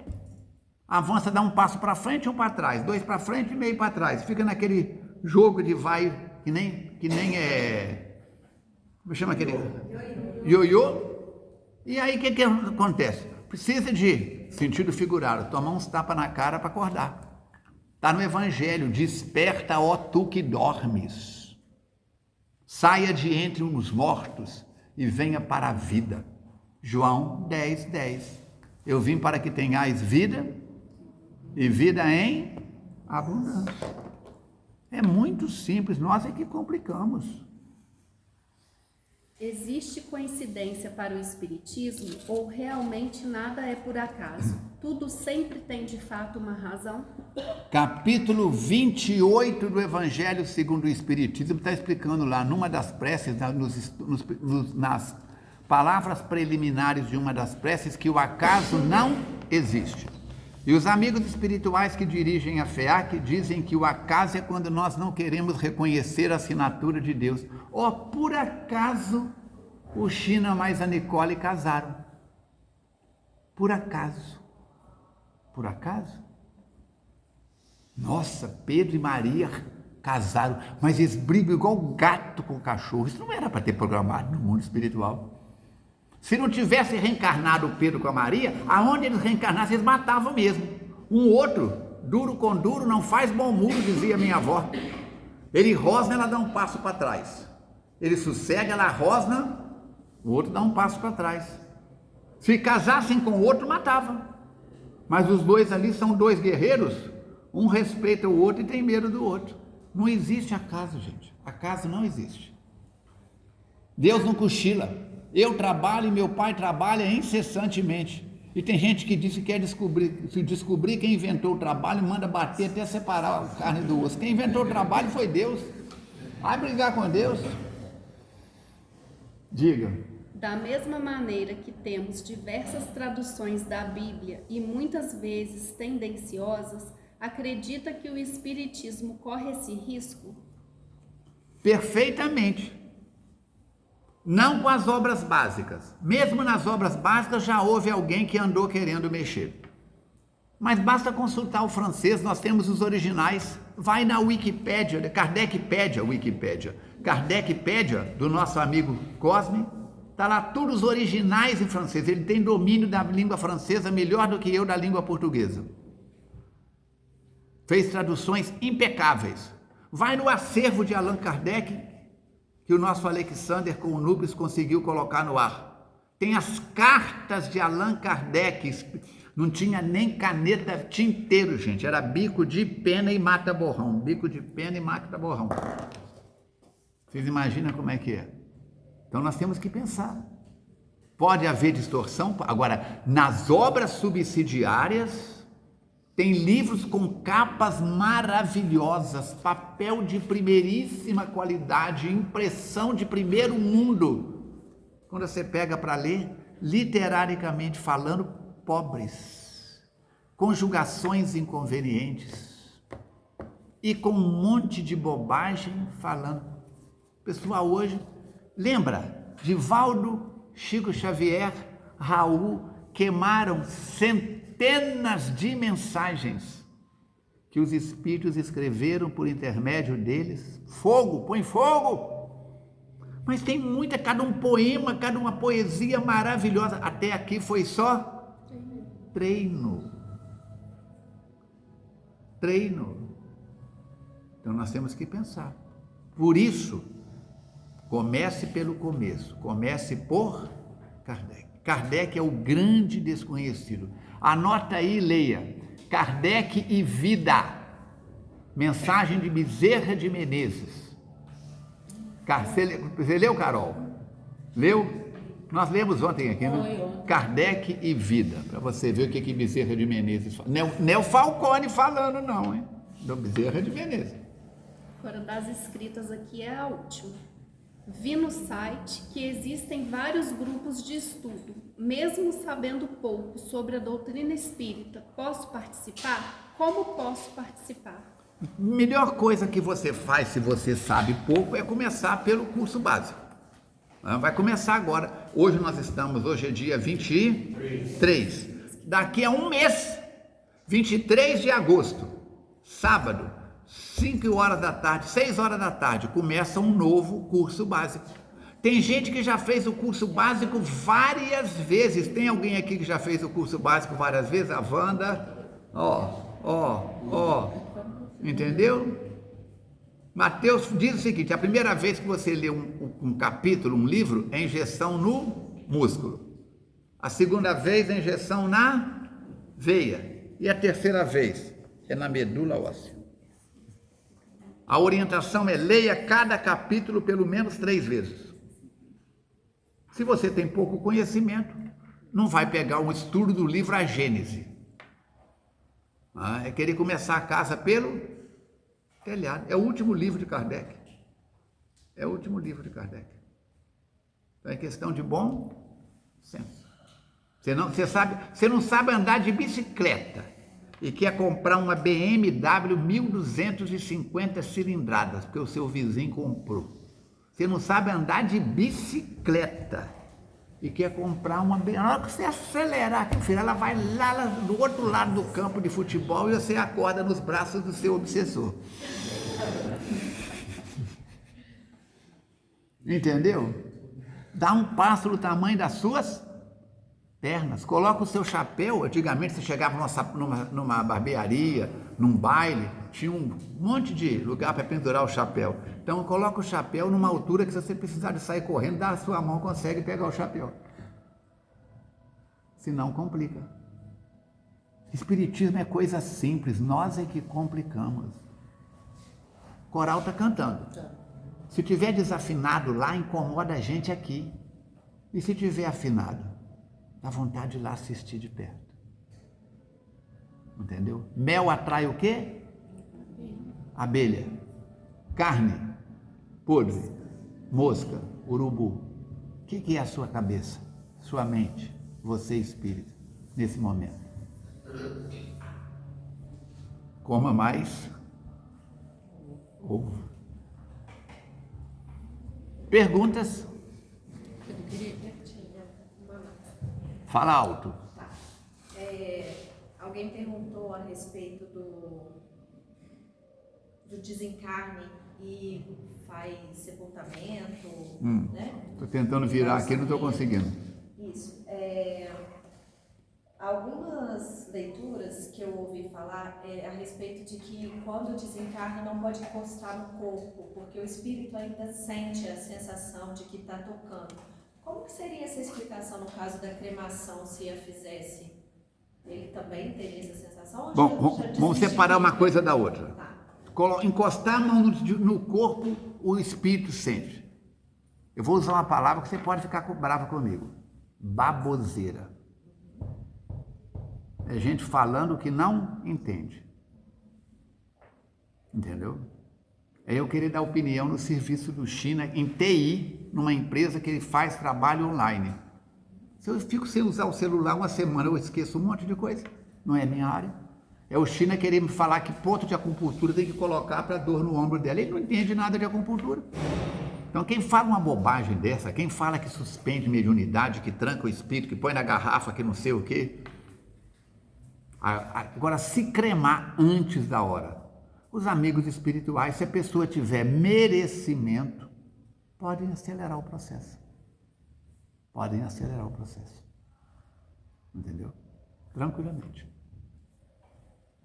Avança, dá um passo para frente, um para trás, 2 para frente e meio para trás. Fica naquele jogo de vai, que nem é... Como chama aquele? Ioiô. E aí o que acontece? Precisa de, sentido figurado, tomar uns tapas na cara para acordar. Está no Evangelho: desperta, ó tu que dormes. Saia de entre os mortos e venha para a vida. João 10:10. Eu vim para que tenhais vida e vida em abundância. É muito simples, nós é que complicamos. Existe coincidência para o Espiritismo ou realmente nada é por acaso? Tudo sempre tem de fato uma razão? Capítulo 28 do Evangelho segundo o Espiritismo está explicando lá numa das preces, nas palavras preliminares de uma das preces, que o acaso não existe. E os amigos espirituais que dirigem a FEAC dizem que o acaso é quando nós não queremos reconhecer a assinatura de Deus. Por acaso o China mais a Nicole casaram. Por acaso. Por acaso? Nossa, Pedro e Maria casaram, mas eles brigam igual gato com cachorro. Isso não era para ter programado no mundo espiritual. Se não tivesse reencarnado o Pedro com a Maria, aonde eles reencarnassem, eles matavam mesmo. Um outro, duro com duro, não faz bom muro, dizia minha avó. Ele rosna, ela dá um passo para trás. Ele sossega, ela rosna, o outro dá um passo para trás. Se casassem com o outro, matava. Mas os dois ali são 2 guerreiros, um respeita o outro e tem medo do outro. Não existe acaso, gente. Acaso não existe. Deus não cochila. Eu trabalho e meu pai trabalha incessantemente. E tem gente que diz que quer descobrir quem inventou o trabalho, manda bater até separar a carne do osso. Quem inventou o trabalho foi Deus. Vai brigar com Deus. Diga. Da mesma maneira que temos diversas traduções da Bíblia e muitas vezes tendenciosas, acredita que o Espiritismo corre esse risco? Perfeitamente. Não com as obras básicas. Mesmo nas obras básicas já houve alguém que andou querendo mexer. Mas basta consultar o francês, nós temos os originais. Vai na Wikipédia, Kardecpédia, do nosso amigo Cosme. Está lá todos os originais em francês. Ele tem domínio da língua francesa melhor do que eu da língua portuguesa. Fez traduções impecáveis. Vai no acervo de Allan Kardec, que o nosso Alexander com o Núcleos conseguiu colocar no ar. Tem as cartas de Allan Kardec, não tinha nem caneta tinteiro, gente, era bico de pena e mata-borrão, bico de pena e mata-borrão. Vocês imaginam como é que é? Então nós temos que pensar. Pode haver distorção. Agora, nas obras subsidiárias, tem livros com capas maravilhosas, papel de primeiríssima qualidade, impressão de primeiro mundo. Quando você pega para ler, literaricamente falando, pobres, conjugações inconvenientes e com um monte de bobagem falando. O pessoal hoje lembra, Divaldo, Chico Xavier, Raul queimaram centenas de mensagens que os espíritos escreveram por intermédio deles. Fogo, põe fogo! Mas tem muita, cada um poema, cada uma poesia maravilhosa. Até aqui foi só treino. Treino. Então nós temos que pensar. Por isso, comece pelo começo, comece por Kardec. Kardec é o grande desconhecido. Anota aí e leia. Kardec e Vida. Mensagem de Bezerra de Menezes. Você leu, Carol? Leu? Nós lemos ontem aqui, né? Kardec e Vida, para você ver o que Bezerra de Menezes fala. Não é o Falcone falando, não, hein? Do Bezerra de Menezes. Agora, das escritas aqui é a última. Vi no site que existem vários grupos de estudo. Mesmo sabendo pouco sobre a doutrina espírita, posso participar? Como posso participar? Melhor coisa que você faz se você sabe pouco é começar pelo curso básico. Vai começar agora. Hoje é dia 23. Daqui a um mês, 23 de agosto, sábado, 5 horas da tarde, 6 horas da tarde, começa um novo curso básico. Tem gente que já fez o curso básico várias vezes. Tem alguém aqui que já fez o curso básico várias vezes? A Wanda, entendeu? Mateus diz o seguinte: a primeira vez que você lê um capítulo, um livro, é injeção no músculo. A segunda vez é injeção na veia. E a terceira vez é na medula óssea. A orientação é: leia cada capítulo pelo menos 3 vezes. Se você tem pouco conhecimento, não vai pegar um estudo do livro A Gênese. É querer começar a casa pelo telhado. É o último livro de Kardec. É o último livro de Kardec. Então é questão de bom senso. Você não sabe andar de bicicleta e quer comprar uma BMW 1250 cilindradas, porque o seu vizinho comprou. Você não sabe andar de bicicleta e quer comprar uma BMW. Na hora que você acelerar, filho, ela vai lá do outro lado do campo de futebol e você acorda nos braços do seu obsessor. Entendeu? Dá um passo do tamanho das suas pernas. Coloca o seu chapéu. Antigamente você chegava numa barbearia, num baile, tinha um monte de lugar para pendurar o chapéu. Então coloca o chapéu numa altura que, se você precisar de sair correndo, dá a sua mão, consegue pegar o chapéu. Senão complica. Espiritismo é coisa simples, nós é que complicamos. O coral está cantando. Se tiver desafinado lá, incomoda a gente aqui. E se tiver afinado, dá vontade de ir lá assistir de perto. Entendeu? Mel atrai o quê? Abelha. Carne podre. Mosca. Urubu. O que é a sua cabeça? Sua mente? Você, espírito, nesse momento? Coma mais ovo. Perguntas? Fala alto. Alguém perguntou a respeito do desencarne e faz sepultamento, né? Estou tentando virar aqui, não estou conseguindo. Isso. Algumas leituras que eu ouvi falar a respeito de que quando desencarna não pode encostar no corpo, porque o espírito ainda sente a sensação de que está tocando. Como que seria essa explicação no caso da cremação, se a fizesse? Ele também teria essa sensação? Bom, vamos separar uma coisa da outra. Tá. Encostar a mão no corpo, o espírito sente. Eu vou usar uma palavra que você pode ficar brava comigo. Baboseira. É gente falando que não entende. Entendeu? É eu querer dar opinião no serviço do China em TI, numa empresa que ele faz trabalho online. Se eu fico sem usar o celular uma semana, eu esqueço um monte de coisa. Não é minha área. É o China querer me falar que ponto de acupuntura tem que colocar para dor no ombro dela. Ele não entende nada de acupuntura. Então quem fala uma bobagem dessa, quem fala que suspende mediunidade, que tranca o espírito, que põe na garrafa, que não sei o quê. Agora, se cremar antes da hora, os amigos espirituais, se a pessoa tiver merecimento, podem acelerar o processo. Podem acelerar o processo. Entendeu? Tranquilamente.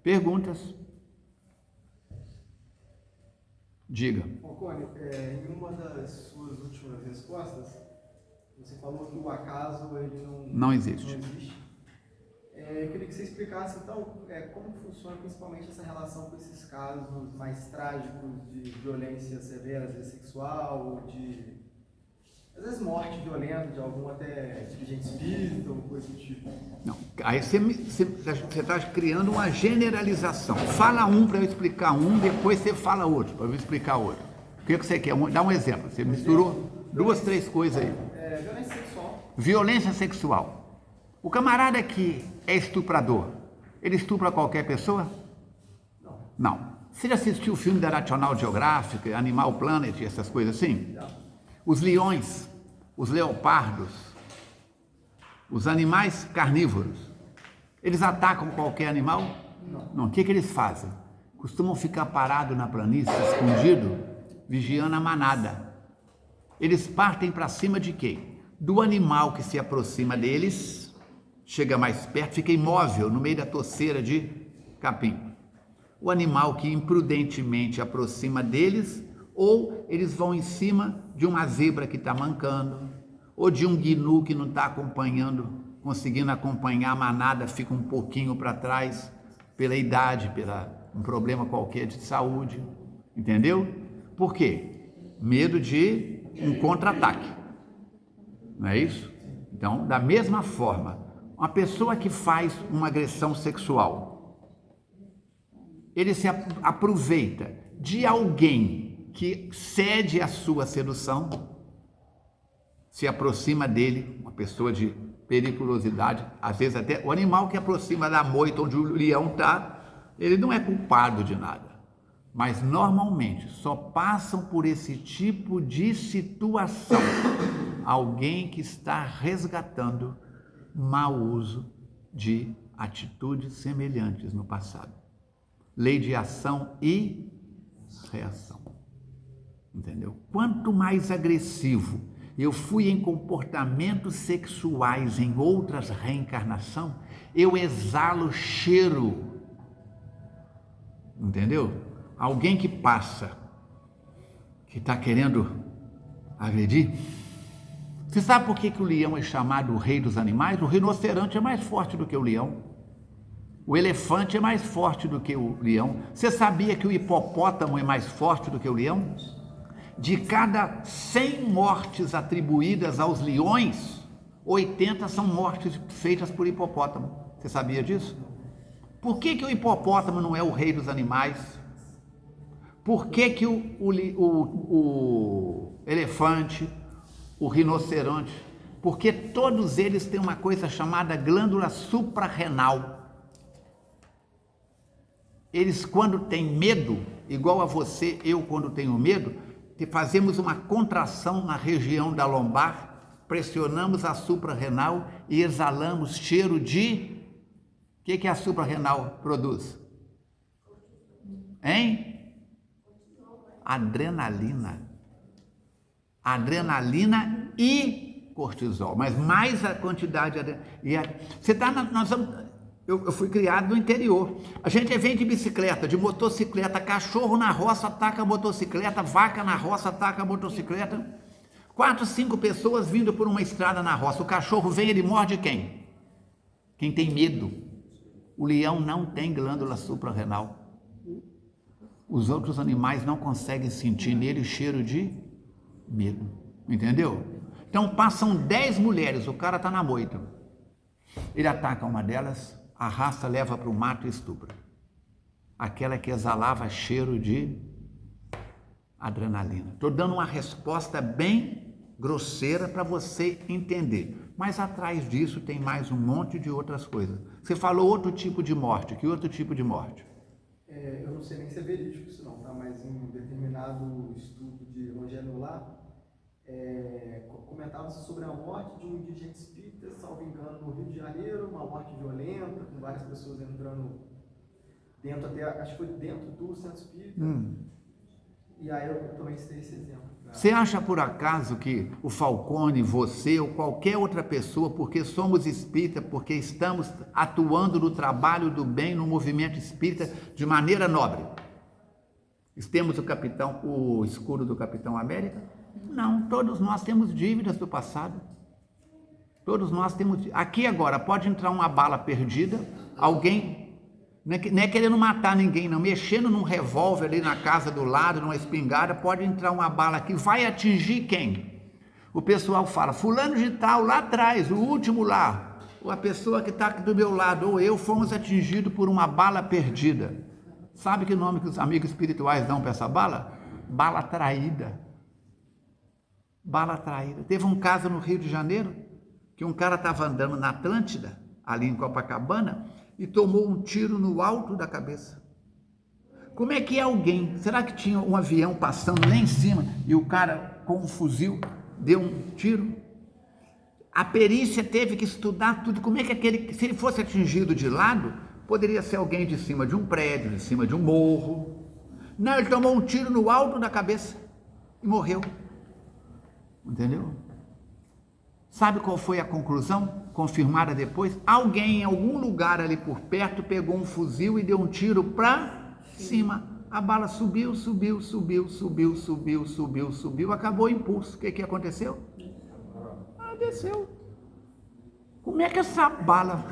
Perguntas? Diga. Cone, em uma das suas últimas respostas, você falou que o acaso ele não existe. Não existe. Eu queria que você explicasse, então, como funciona principalmente essa relação com esses casos mais trágicos de violência severa, às vezes sexual, ou de, às vezes, morte violenta de algum até dirigente espírita ou coisa do tipo. Não, aí você está criando uma generalização. Fala um para eu explicar um, depois você fala outro para eu explicar outro. O que você quer? Dá um exemplo. Você misturou duas, três coisas aí. Violência sexual. Violência sexual. O camarada que é estuprador, ele estupra qualquer pessoa? Não. Você já assistiu o filme da National Geographic, Animal Planet, essas coisas assim? Não. Os leões, os leopardos, os animais carnívoros, eles atacam qualquer animal? Não. O que eles fazem? Costumam ficar parados na planície, escondido, vigiando a manada. Eles partem para cima de quem? Do animal que se aproxima deles, chega mais perto, fica imóvel no meio da toceira de capim. O animal que imprudentemente aproxima deles, ou eles vão em cima de uma zebra que está mancando, ou de um gnu que não está conseguindo acompanhar a manada, fica um pouquinho para trás, pela idade, pela um problema qualquer de saúde, entendeu? Por quê? Medo de um contra-ataque, não é isso? Então, da mesma forma, uma pessoa que faz uma agressão sexual, ele se aproveita de alguém que cede à sua sedução, se aproxima dele, uma pessoa de periculosidade, às vezes até o animal que aproxima da moita onde o leão está, ele não é culpado de nada, mas normalmente só passam por esse tipo de situação alguém que está resgatando mau uso de atitudes semelhantes no passado. Lei de ação e reação. Entendeu? Quanto mais agressivo eu fui em comportamentos sexuais em outras reencarnações, eu exalo cheiro. Entendeu? Alguém que passa, que está querendo agredir. Você sabe por que o leão é chamado o rei dos animais? O rinoceronte é mais forte do que o leão. O elefante é mais forte do que o leão. Você sabia que o hipopótamo é mais forte do que o leão? De cada 100 mortes atribuídas aos leões, 80 são mortes feitas por hipopótamo. Você sabia disso? Por que o hipopótamo não é o rei dos animais? Por que o elefante, o rinoceronte? Porque todos eles têm uma coisa chamada glândula suprarrenal. Eles, quando têm medo, igual a você, eu quando tenho medo, fazemos uma contração na região da lombar, pressionamos a suprarrenal e exalamos cheiro de... O que a suprarrenal produz? Hein? Adrenalina. Adrenalina e cortisol, mas mais a quantidade de adrenalina. Você está... Eu fui criado no interior. A gente vem de bicicleta, de motocicleta, cachorro na roça ataca a motocicleta, vaca na roça ataca a motocicleta. 4, 5 pessoas vindo por uma estrada na roça. O cachorro vem, ele morde quem? Quem tem medo. O leão não tem glândula suprarrenal. Os outros animais não conseguem sentir nele cheiro de medo. Entendeu? Então passam 10 mulheres, o cara está na moita. Ele ataca uma delas, arrasta, leva para o mato e estupra. Aquela que exalava cheiro de adrenalina. Estou dando uma resposta bem grosseira para você entender. Mas atrás disso tem mais um monte de outras coisas. Você falou outro tipo de morte. Que outro tipo de morte? Eu não sei nem se é verídico isso não, tá? Mas em um determinado estudo de Evangelho lá, comentava-se sobre a morte de um indigente espírita, salvo engano, no Rio de Janeiro, uma morte violenta, com várias pessoas entrando dentro, até, acho que foi dentro do centro espírita. E aí eu também citei esse exemplo. Você acha por acaso que o Falcone, você ou qualquer outra pessoa, porque somos espírita, porque estamos atuando no trabalho do bem, no movimento espírita de maneira nobre, temos o escudo do Capitão América? Não, todos nós temos dívidas do passado. Todos nós temos. Aqui agora pode entrar uma bala perdida, alguém, não é querendo matar ninguém, não, mexendo num revólver ali na casa do lado, numa espingarda, pode entrar uma bala que vai atingir quem? O pessoal fala, fulano de tal, lá atrás, o último lá, ou a pessoa que está aqui do meu lado, ou eu, fomos atingidos por uma bala perdida. Sabe que nome que os amigos espirituais dão para essa bala? Bala traída. Bala traída. Teve um caso no Rio de Janeiro, que um cara estava andando na Atlântida, ali em Copacabana, e tomou um tiro no alto da cabeça. Como é que é alguém? Será que tinha um avião passando lá em cima e o cara com um fuzil deu um tiro? A perícia teve que estudar tudo. Como é que se ele fosse atingido de lado, poderia ser alguém de cima de um prédio, de cima de um morro. Não, ele tomou um tiro no alto da cabeça e morreu. Entendeu? Sabe qual foi a conclusão? Confirmada depois? Alguém em algum lugar ali por perto pegou um fuzil e deu um tiro para cima. A bala subiu, acabou o impulso. O que aconteceu? Desceu. Como é que essa bala...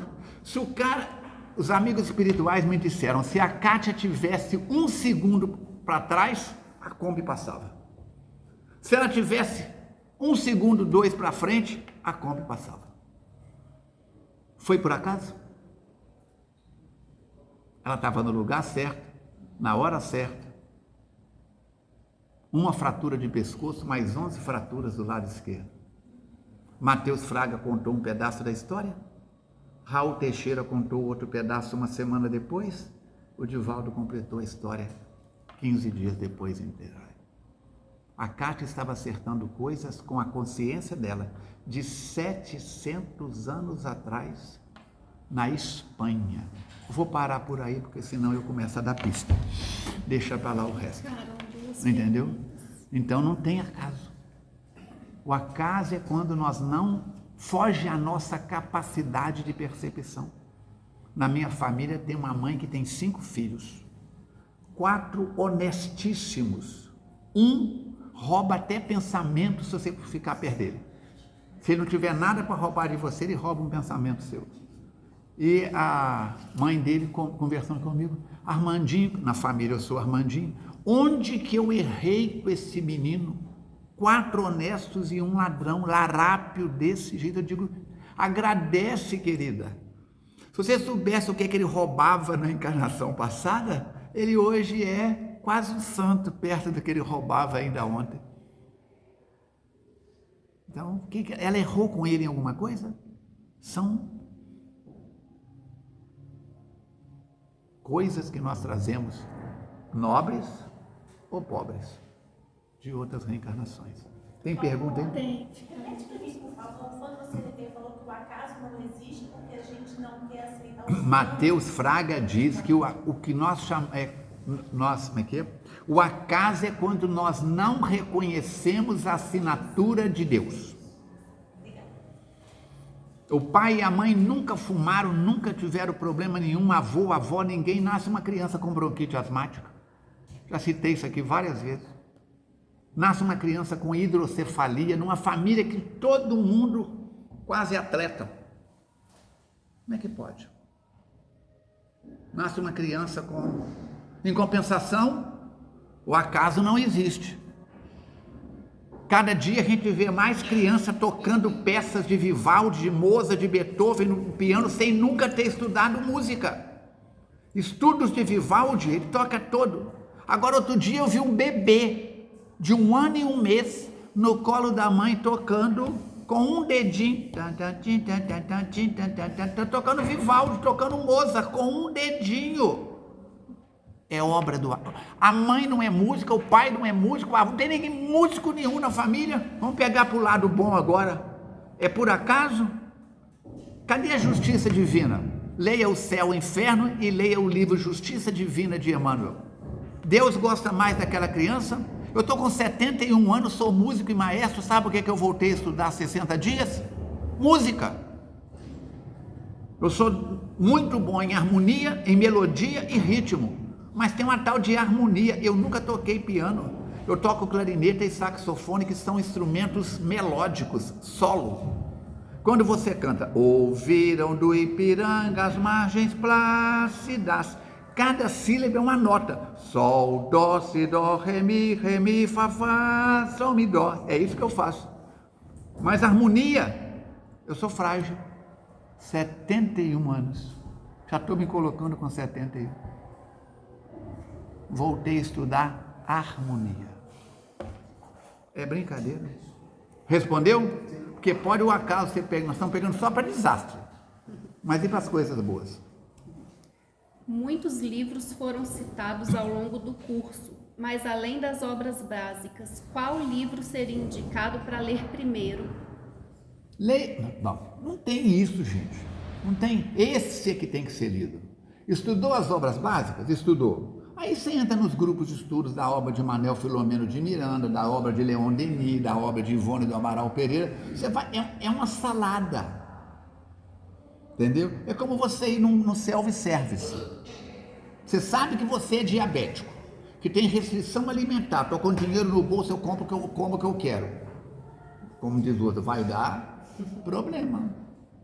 Se o cara... Os amigos espirituais me disseram, se a Kátia tivesse 1 segundo para trás, a Kombi passava. Se ela tivesse 1 segundo, 2 para frente, a Kombi passava. Foi por acaso? Ela estava no lugar certo, na hora certa. Uma fratura de pescoço, mais 11 fraturas do lado esquerdo. Matheus Fraga contou um pedaço da história. Raul Teixeira contou outro pedaço uma semana depois. O Divaldo completou a história 15 dias depois inteira. A Kátia estava acertando coisas com a consciência dela de 700 anos atrás, na Espanha. Vou parar por aí, porque senão eu começo a dar pista. Deixa para lá o resto. Entendeu? Então não tem acaso. O acaso é quando nós não foge a nossa capacidade de percepção. Na minha família tem uma mãe que tem 5 filhos. 4 honestíssimos. Um rouba até pensamento se você ficar perto dele. Se ele não tiver nada para roubar de você, ele rouba um pensamento seu. E a mãe dele conversando comigo, Armandinho, na família eu sou Armandinho, onde que eu errei com esse menino? 4 honestos e um ladrão, larápio desse jeito. Eu digo, agradece, querida. Se você soubesse o que é que ele roubava na encarnação passada, ele hoje é quase um santo, perto do que ele roubava ainda ontem. Então, ela errou com ele em alguma coisa? São coisas que nós trazemos, nobres ou pobres, de outras reencarnações. Tem pergunta, hein? Tem. Por favor, quando você falou que o acaso não existe porque a gente não quer aceitar o Matheus Fraga diz que o que nós chamamos... como é que é? O acaso é quando nós não reconhecemos a assinatura de Deus. O pai e a mãe nunca fumaram, nunca tiveram problema nenhum, avô, avó, ninguém nasce uma criança com bronquite asmática. Já citei isso aqui várias vezes. Nasce uma criança com hidrocefalia, numa família que todo mundo quase é atleta. Como é que pode? Nasce uma criança com... Em compensação, o acaso não existe. Cada dia a gente vê mais criança tocando peças de Vivaldi, de Mozart, de Beethoven no piano, sem nunca ter estudado música. Estudos de Vivaldi, ele toca todo. Agora, outro dia eu vi um bebê de 1 ano e 1 mês no colo da mãe tocando com um dedinho, tocando Vivaldi, tocando Mozart com um dedinho. É obra do... A mãe não é música, o pai não é músico, não tem ninguém músico nenhum na família. Vamos pegar para o lado bom agora. É por acaso? Cadê a justiça divina? Leia O Céu e o Inferno e leia o livro Justiça Divina de Emmanuel. Deus gosta mais daquela criança? Eu estou com 71 anos, sou músico e maestro, sabe o que eu voltei a estudar há 60 dias? Música. Eu sou muito bom em harmonia, em melodia e ritmo, mas tem uma tal de harmonia. Eu nunca toquei piano, eu toco clarineta e saxofone, que são instrumentos melódicos, solo. Quando você canta, ouviram do Ipiranga as margens plácidas, cada sílaba é uma nota. Sol, dó, si, dó, ré, mi, fá, fá, sol, mi, dó. É isso que eu faço. Mas harmonia, eu sou frágil. 71 anos. Já estou me colocando com 71. Voltei a estudar harmonia. É brincadeira? Respondeu? Porque pode o acaso ser pego. Nós estamos pegando só para desastre. Mas e para as coisas boas? Muitos livros foram citados ao longo do curso, mas além das obras básicas, qual livro seria indicado para ler primeiro? Não tem isso, gente. Não tem. Esse é que tem que ser lido. Estudou as obras básicas? Estudou. Aí você entra nos grupos de estudos da obra de Manuel Filomeno de Miranda, da obra de Leon Denis, da obra de Ivone do Amaral Pereira. Você vai, é uma salada. Entendeu? É como você ir no self-service. Você sabe que você é diabético, que tem restrição alimentar, estou com dinheiro no bolso, eu compro o que eu quero. Como diz o outro, vai dar problema.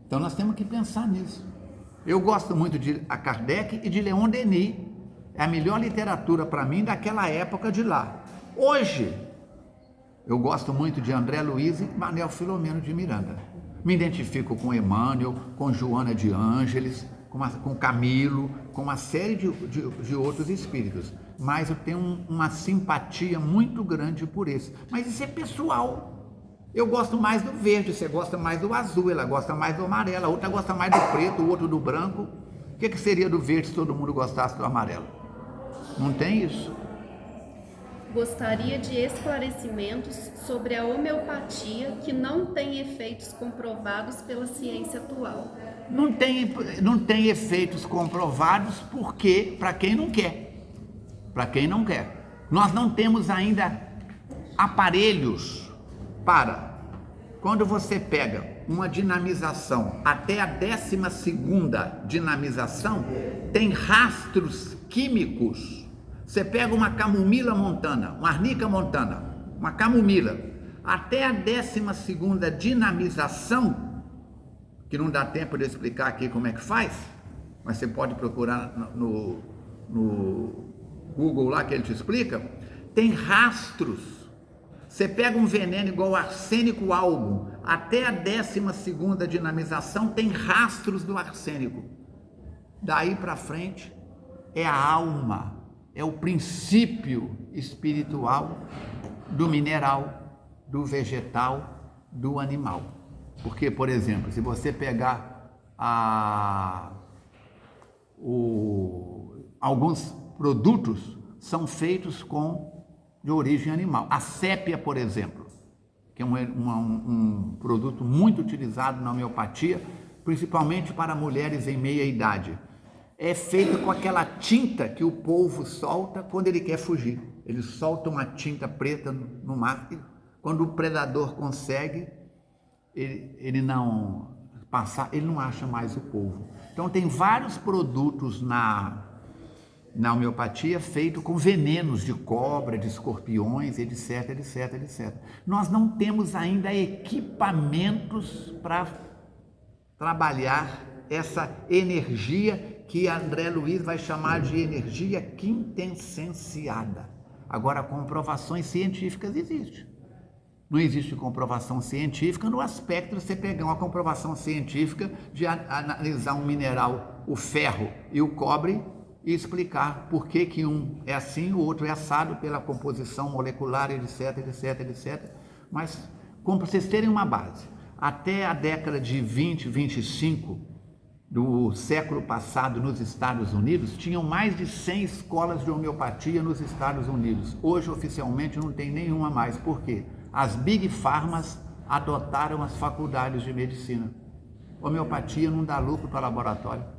Então nós temos que pensar nisso. Eu gosto muito de Kardec e de Leon Denis. É a melhor literatura para mim daquela época de lá. Hoje, eu gosto muito de André Luiz e Manuel Filomeno de Miranda. Me identifico com Emmanuel, com Joana de Ângeles, com Camilo, com uma série de outros espíritos. Mas eu tenho uma simpatia muito grande por esse. Mas isso é pessoal. Eu gosto mais do verde, você gosta mais do azul, ela gosta mais do amarelo, a outra gosta mais do preto, o outro do branco. O que seria do verde se todo mundo gostasse do amarelo? Não tem isso. Gostaria de esclarecimentos sobre a homeopatia, que não tem efeitos comprovados pela ciência atual. Não tem efeitos comprovados porque, para quem não quer. Para quem não quer. Nós não temos ainda aparelhos para, quando você pega uma dinamização, até a 12ª dinamização, tem rastros químicos. Você pega uma camomila montana, uma arnica montana, uma camomila, até a 12ª dinamização, que não dá tempo de explicar aqui como é que faz, mas você pode procurar no Google lá que ele te explica, tem rastros. Você pega um veneno igual arsênico albo, até a 12ª dinamização tem rastros do arsênico. Daí para frente é a alma. É o princípio espiritual do mineral, do vegetal, do animal. Porque, por exemplo, se você pegar alguns produtos são feitos de origem animal. A sépia, por exemplo, que é um produto muito utilizado na homeopatia, principalmente para mulheres em meia idade. É feito com aquela tinta que o polvo solta quando ele quer fugir. Eles soltam uma tinta preta no mar e quando o predador consegue, ele não passar, ele não acha mais o polvo. Então tem vários produtos na homeopatia feito com venenos de cobra, de escorpiões, etc, etc, etc. Nós não temos ainda equipamentos para trabalhar essa energia que André Luiz vai chamar de energia quintessenciada. Agora, comprovações científicas existem. Não existe comprovação científica no aspecto de você pegar uma comprovação científica de analisar um mineral, o ferro e o cobre, e explicar por que um é assim, o outro é assado pela composição molecular, etc, etc, etc. Mas, como para vocês terem uma base, até a década de 20, 25 do século passado nos Estados Unidos, tinham mais de 100 escolas de homeopatia nos Estados Unidos. Hoje, oficialmente, não tem nenhuma mais. Por quê? As Big Pharmas adotaram as faculdades de medicina. Homeopatia não dá lucro para laboratório.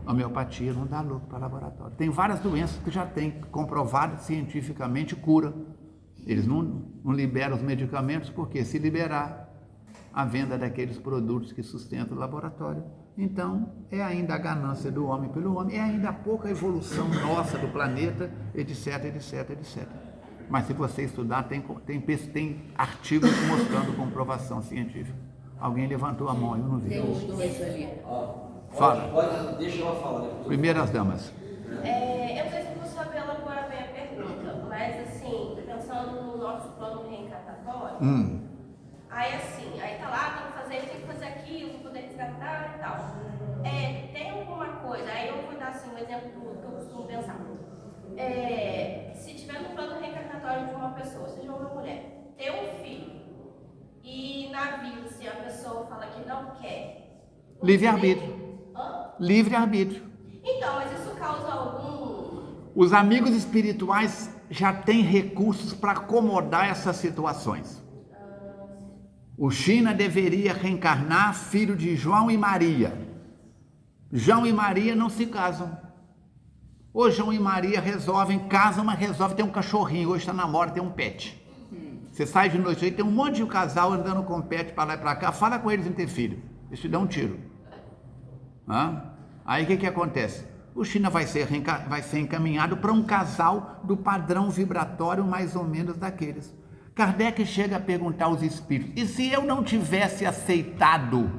Homeopatia não dá lucro para laboratório. Tem várias doenças que já têm comprovado cientificamente cura. Eles não liberam os medicamentos, porque se liberar a venda daqueles produtos que sustentam o laboratório. Então, é ainda a ganância do homem pelo homem, é ainda a pouca evolução nossa do planeta, etc, etc, etc. Mas se você estudar, tem artigos mostrando comprovação científica. Alguém levantou a mão, eu não vi. Tem uns dois ali. Fala. Deixa ela falar. Né? Primeiras damas. Eu não sei se vou saber elaborar bem a pergunta, mas assim, pensando no nosso plano reencarnatório, aí tá lá, tem que fazer isso, tem que fazer aquilo, para poder resgatar e tal. Tem alguma coisa, aí eu vou dar assim, um exemplo que eu costumo pensar. Se tiver no plano reencarnatório de uma pessoa, seja uma mulher, ter um filho, e na vida, se a pessoa fala que não quer... Livre-arbítrio. Livre-arbítrio. Então, mas isso causa algum... Os amigos espirituais já têm recursos para acomodar essas situações. O China deveria reencarnar filho de João e Maria. João e Maria não se casam. Ou João e Maria casam, mas resolvem ter um cachorrinho. Hoje está na moda, tem um pet. Você sai de noite aí, tem um monte de casal andando com pet para lá e para cá. Fala com eles em ter filho. Eles te dão um tiro. Aí o que acontece? O China vai ser encaminhado para um casal do padrão vibratório mais ou menos daqueles. Kardec chega a perguntar aos espíritos: e se eu não tivesse aceitado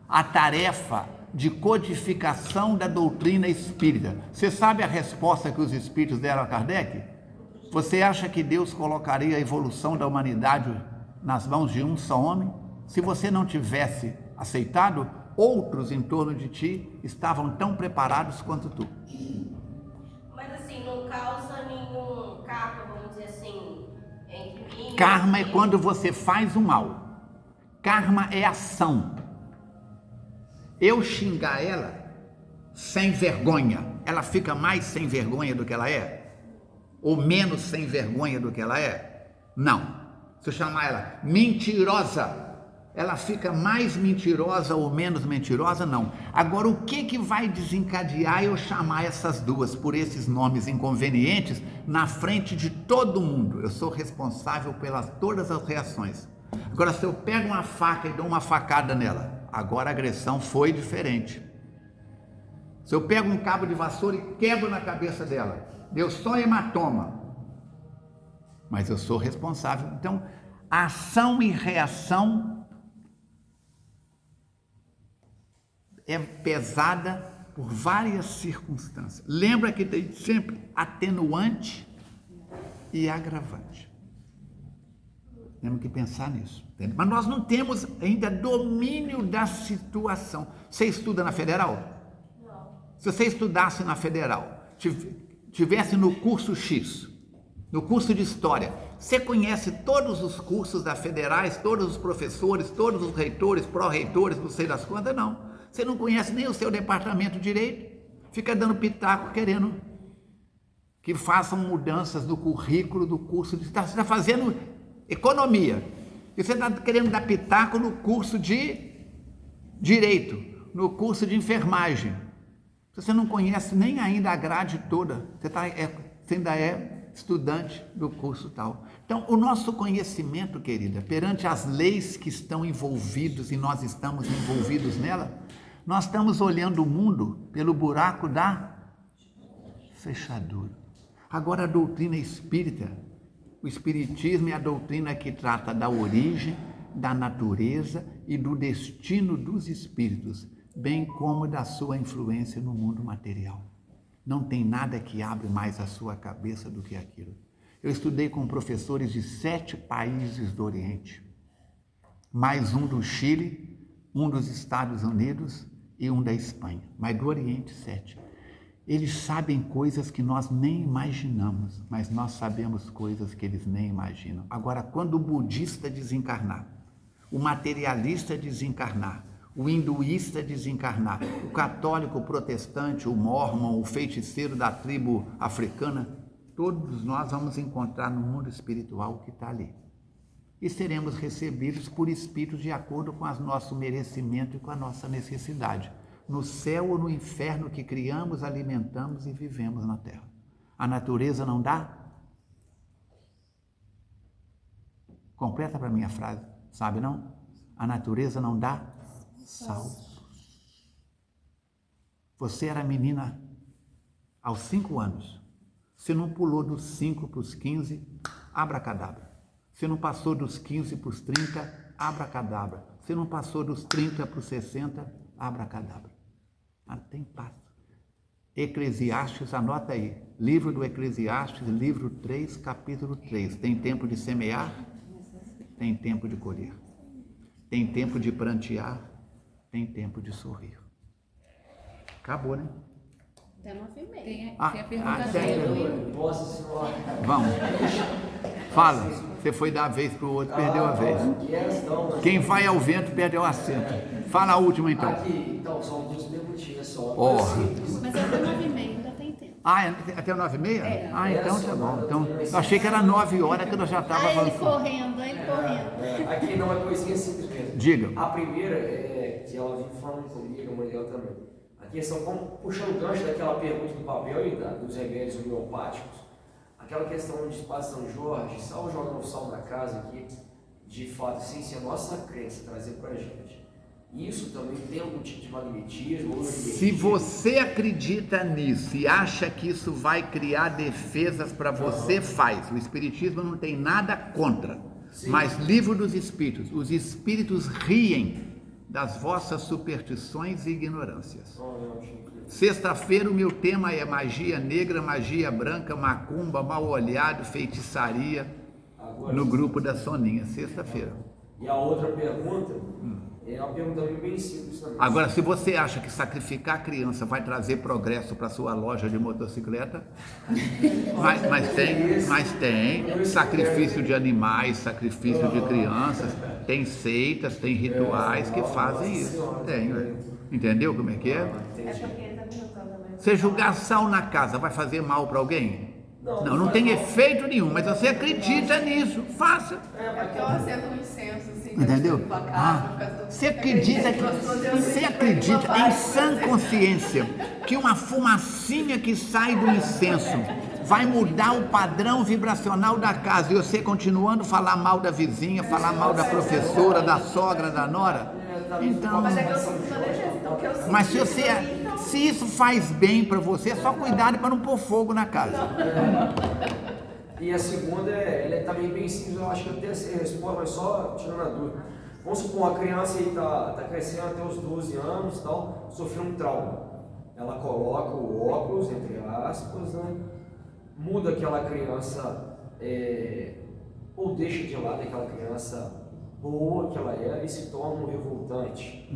a tarefa de codificação da doutrina espírita? Você sabe a resposta que os espíritos deram a Kardec? Você acha que Deus colocaria a evolução da humanidade nas mãos de um só homem? Se você não tivesse aceitado, outros em torno de ti estavam tão preparados quanto tu. Mas assim, não causa nenhum karma, vamos dizer assim, entre mim... Karma é quando você faz o mal. Karma é ação. Eu xingar ela sem vergonha, ela fica mais sem vergonha do que ela é? Ou menos sem vergonha do que ela é? Não. Se eu chamar ela mentirosa, ela fica mais mentirosa ou menos mentirosa? Não. Agora, o que vai desencadear eu chamar essas duas por esses nomes inconvenientes na frente de todo mundo? Eu sou responsável pelas todas as reações. Agora, se eu pego uma faca e dou uma facada nela, agora a agressão foi diferente. Se eu pego um cabo de vassoura e quebro na cabeça dela, deu só hematoma, mas eu sou responsável. Então, ação e reação é pesada por várias circunstâncias. Lembra que tem sempre atenuante e agravante. Temos que pensar nisso. Mas nós não temos ainda domínio da situação. Você estuda na Federal? Não. Se você estudasse na Federal, tivesse no curso X, no curso de História, você conhece todos os cursos da Federais, todos os professores, todos os reitores, pró-reitores, não sei das quantas? Não. Você não conhece nem o seu departamento de Direito, fica dando pitaco querendo que façam mudanças no currículo do curso. Você está fazendo economia e você está querendo dar pitaco no curso de Direito, no curso de enfermagem. Você não conhece nem ainda a grade toda, você ainda é estudante do curso tal. Então, o nosso conhecimento, querida, perante as leis que estão envolvidos e nós estamos envolvidos nela, nós estamos olhando o mundo pelo buraco da fechadura. Agora a doutrina espírita, o espiritismo é a doutrina que trata da origem, da natureza e do destino dos espíritos, bem como da sua influência no mundo material. Não tem nada que abre mais a sua cabeça do que aquilo. Eu estudei com professores de 7 países do Oriente, mais um do Chile, um dos Estados Unidos e um da Espanha, mas do Oriente 7. Eles sabem coisas que nós nem imaginamos, mas nós sabemos coisas que eles nem imaginam. Agora, quando o budista desencarnar, o materialista desencarnar, o hinduísta desencarnar, o católico, o protestante, o mórmon, o feiticeiro da tribo africana, todos nós vamos encontrar no mundo espiritual o que está ali. E seremos recebidos por espíritos de acordo com o nosso merecimento e com a nossa necessidade. No céu ou no inferno que criamos, alimentamos e vivemos na terra. A natureza não dá? Completa para mim a frase, sabe não? A natureza não dá saltos. Você era menina aos 5 anos. Você não pulou dos 5 para os 15, abracadabra. Você não passou dos 15 para os 30, abracadabra. Você não passou dos 30 para os 60, abracadabra. Mas tem passo. Eclesiastes, anota aí. Livro do Eclesiastes, livro 3, capítulo 3. Tem tempo de semear? Tem tempo de colher. Tem tempo de prantear? Tem tempo de sorrir. Acabou, né? Até 9h30. Tem a pergunta sério? Nossa Senhora. Vamos. Fala. Você foi dar a vez para o outro, perdeu a vez. Quem vai ao vento perde o assento. Fala a última então. Aqui, então, são 2 perguntinhas só. Oh. Mas até 9h30 ainda tem tempo. Ah, até 9h30? É. Então tá bom. Então, eu achei que era 9 horas que nós já estávamos Ele avançando. correndo. Aqui não é coisinha simples mesmo. Diga. A primeira é que ela vive falando comigo, a mãe dela também. A questão, como puxando o gancho daquela pergunta do papel e dos remédios homeopáticos, aquela questão de Espaço São Jorge, só jogando o sal da casa aqui, de fato, assim, se a nossa crença trazer pra gente, isso também tem algum tipo de magnetismo? Se você acredita nisso e acha que isso vai criar defesas para você, faz. O Espiritismo não tem nada contra. Sim. Mas livro dos Espíritos, os Espíritos riem das vossas superstições e ignorâncias. Sexta-feira o meu tema é magia negra, magia branca, macumba, mal olhado, feitiçaria, no grupo da Soninha, sexta-feira. E a outra pergunta é uma pergunta bem simples também. Agora, se você acha que sacrificar a criança vai trazer progresso para sua loja de motocicleta, mas tem sacrifício de animais, sacrifício de crianças, tem seitas, tem rituais que fazem isso. Tem, entendeu como é que é? É porque ele tá perguntando, né? Você jogar sal na casa vai fazer mal para alguém? Não tem efeito nenhum, mas você acredita nisso, faça. É porque eu acendo um incenso, assim. Entendeu? Você acredita em sã consciência que uma fumacinha que sai do incenso vai mudar o padrão vibracional da casa e você continuando a falar mal da vizinha, falar mal da professora, da sogra, da nora? Então, Mas é que eu sinto toda vez, então que eu sinto. mas se isso faz bem para você, é só cuidado para não pôr fogo na casa. E a segunda, ela é também bem simples, eu acho que eu tenho essa resposta, mas só tirando a dúvida. Vamos supor, uma criança aí tá crescendo até os 12 anos e tal, sofreu um trauma. Ela coloca o óculos, entre aspas, né? Muda aquela criança, ou deixa de lado aquela criança boa que ela era e se torna um revoltante.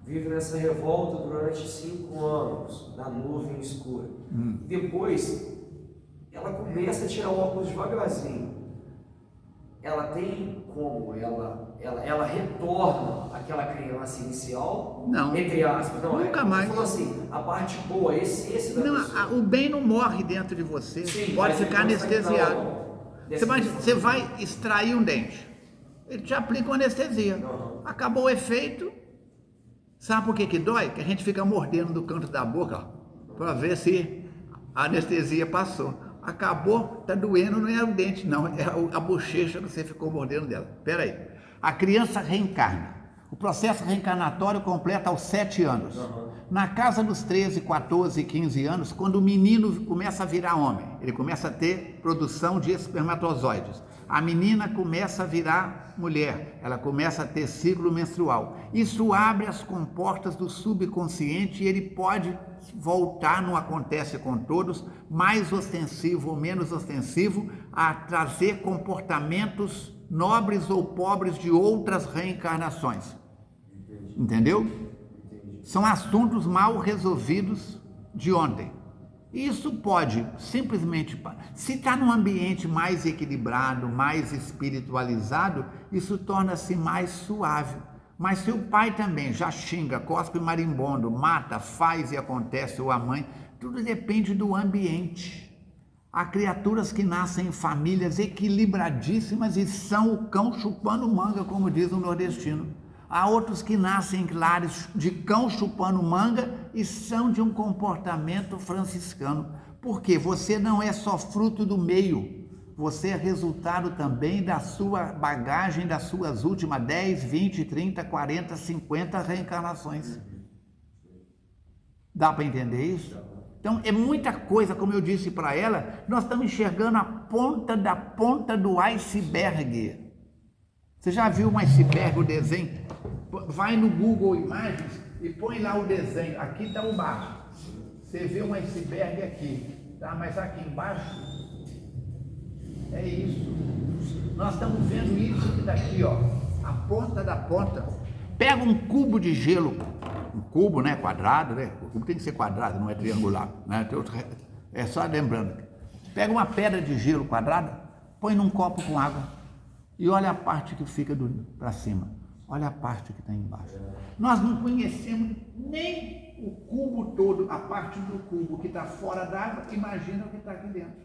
Vive nessa revolta durante 5 anos, na nuvem escura. Depois, ela começa a tirar o óculos devagarzinho. Ela tem como ela retorna àquela criança inicial? Não. Entre aspas. Não, Nunca mais. Falando assim, a parte boa, a essência da pessoa. O bem não morre dentro de você. Sim, pode mas ficar depois anestesiado. não. Você vai extrair um dente. Ele te aplica uma anestesia. Acabou o efeito. Sabe por que dói? Que a gente fica mordendo do canto da boca para ver se a anestesia passou. Acabou, tá doendo, não é o dente, não, é a bochecha que você ficou mordendo dela. Espera aí. A criança reencarna. O processo reencarnatório completa aos 7 anos. Na casa dos 13, 14, 15 anos, quando o menino começa a virar homem, ele começa a ter produção de espermatozoides. A menina começa a virar mulher, ela começa a ter ciclo menstrual. Isso abre as comportas do subconsciente e ele pode voltar, não acontece com todos, mais ostensivo ou menos ostensivo, a trazer comportamentos nobres ou pobres de outras reencarnações. Entendeu? São assuntos mal resolvidos de ontem. Isso pode simplesmente, se está num ambiente mais equilibrado, mais espiritualizado, isso torna-se mais suave. Mas se o pai também já xinga, cospe marimbondo, mata, faz e acontece, ou a mãe, tudo depende do ambiente. Há criaturas que nascem em famílias equilibradíssimas e são o cão chupando manga, como diz o nordestino. Há outros que nascem em lares de cão chupando manga e são de um comportamento franciscano. Porque você não é só fruto do meio, você é resultado também da sua bagagem, das suas últimas 10, 20, 30, 40, 50 reencarnações. Dá para entender isso? Então, é muita coisa, como eu disse para ela, nós estamos enxergando a ponta da ponta do iceberg. Você já viu um iceberg, o desenho? Vai no Google Imagens e põe lá o desenho. Aqui está o baixo. Você vê um iceberg aqui, tá? Mas aqui embaixo é isso. Nós estamos vendo isso que está aqui, ó. A ponta da ponta. Pega um cubo de gelo, um cubo, né? Quadrado, né? O cubo tem que ser quadrado, não é triangular, né? É só lembrando. Pega uma pedra de gelo quadrada, põe num copo com água e olha a parte que fica para cima. Olha a parte que está embaixo. Nós não conhecemos nem o cubo todo, a parte do cubo que está fora d'água, imagina o que está aqui dentro.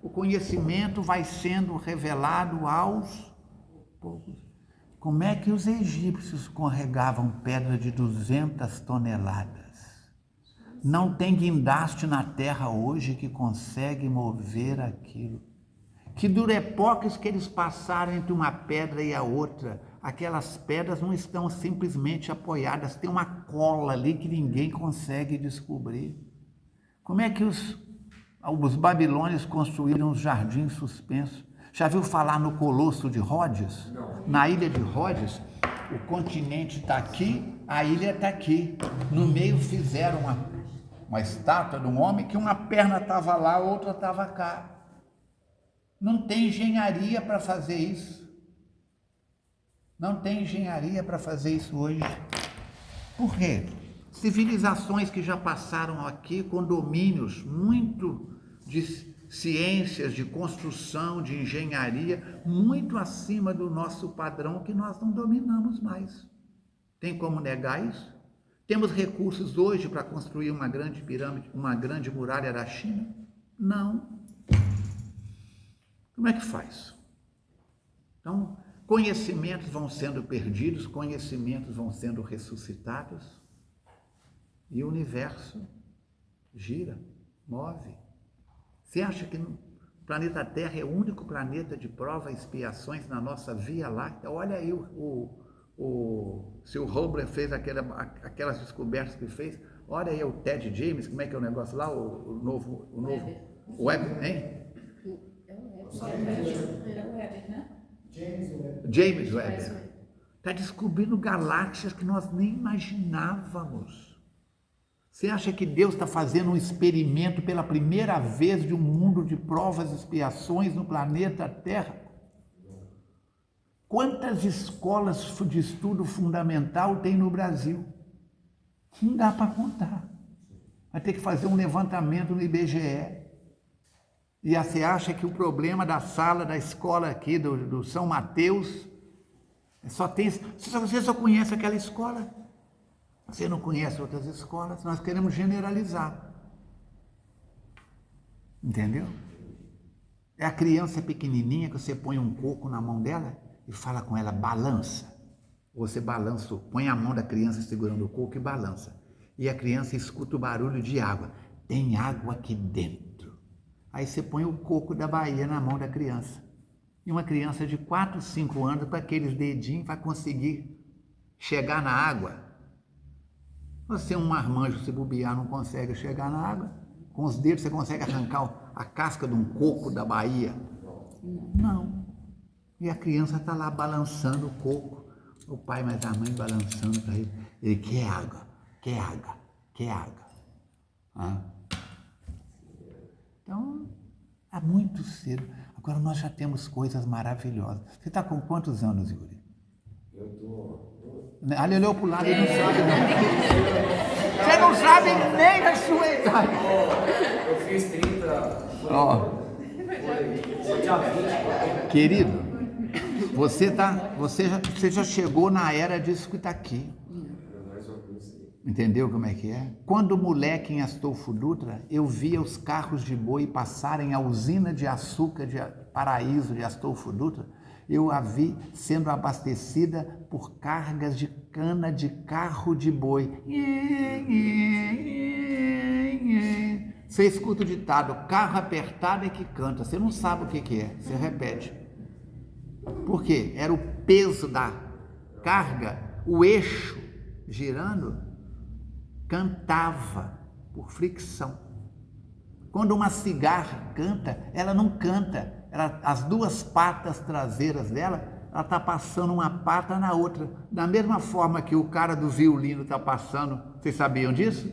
O conhecimento vai sendo revelado aos poucos. Como é que os egípcios carregavam pedra de 200 toneladas? Não tem guindaste na terra hoje que consegue mover aquilo. Que durepoques que eles passaram entre uma pedra e a outra. Aquelas pedras não estão simplesmente apoiadas, tem uma cola ali que ninguém consegue descobrir. Como é que os babilônios construíram os jardins suspensos? Já viu falar no Colosso de Rhodes? Não. Na ilha de Rhodes, o continente está aqui, a ilha está aqui. No meio fizeram uma estátua de um homem que uma perna estava lá, a outra estava cá. Não tem engenharia para fazer isso. Não tem engenharia para fazer isso hoje. Por quê? Civilizações que já passaram aqui com domínios muito de ciências, de construção, de engenharia, muito acima do nosso padrão que nós não dominamos mais. Tem como negar isso? Temos recursos hoje para construir uma grande pirâmide, uma grande muralha da China? Não. Como é que faz? Então, conhecimentos vão sendo perdidos, conhecimentos vão sendo ressuscitados e o universo gira, move. Você acha que o planeta Terra é o único planeta de prova e expiações na nossa Via Láctea? Olha aí o seu Hubble fez aquelas descobertas que fez. Olha aí o Ted James, como é que é o negócio lá, o novo Webb, hein? James Webb está descobrindo galáxias que nós nem imaginávamos. Você acha que Deus está fazendo um experimento pela primeira vez de um mundo de provas e expiações no planeta Terra? Quantas escolas de estudo fundamental tem no Brasil? Não dá para contar. Vai ter que fazer um levantamento no IBGE. E você acha que o problema da sala da escola aqui do São Mateus você só conhece aquela escola? Você não conhece outras escolas? Nós queremos generalizar. Entendeu? É a criança pequenininha que você põe um coco na mão dela e fala com ela, balança. Você balança, põe a mão da criança segurando o coco e balança. E a criança escuta o barulho de água. Tem água aqui dentro. Aí você põe o coco da Bahia na mão da criança. E uma criança de 4, 5 anos, com aqueles dedinhos, vai conseguir chegar na água. Você, um marmanjo, se bobear, não consegue chegar na água. Com os dedos você consegue arrancar a casca de um coco da Bahia? Não. E a criança está lá balançando o coco. O pai, mas a mãe balançando para ele. Ele quer água, quer água, quer água. Ah. Então, é muito cedo. Agora nós já temos coisas maravilhosas. Você está com quantos anos, Yuri? Eu tô... Ah, ele olhou para o lado e não sabe não. Você não sabe nem a sua idade. Eu fiz 30... Foi dia 20. Querido, você já chegou na era disso que está aqui. Entendeu como é que é? Quando moleque em Astolfo Dutra, eu via os carros de boi passarem a usina de açúcar de Paraíso de Astolfo Dutra, eu a vi sendo abastecida por cargas de cana de carro de boi. Você escuta o ditado, carro apertado é que canta, você não sabe o que é, você repete. Por quê? Era o peso da carga, o eixo girando, cantava por fricção. Quando uma cigarra canta, ela não canta, as duas patas traseiras dela, ela está passando uma pata na outra, da mesma forma que o cara do violino está passando, vocês sabiam disso?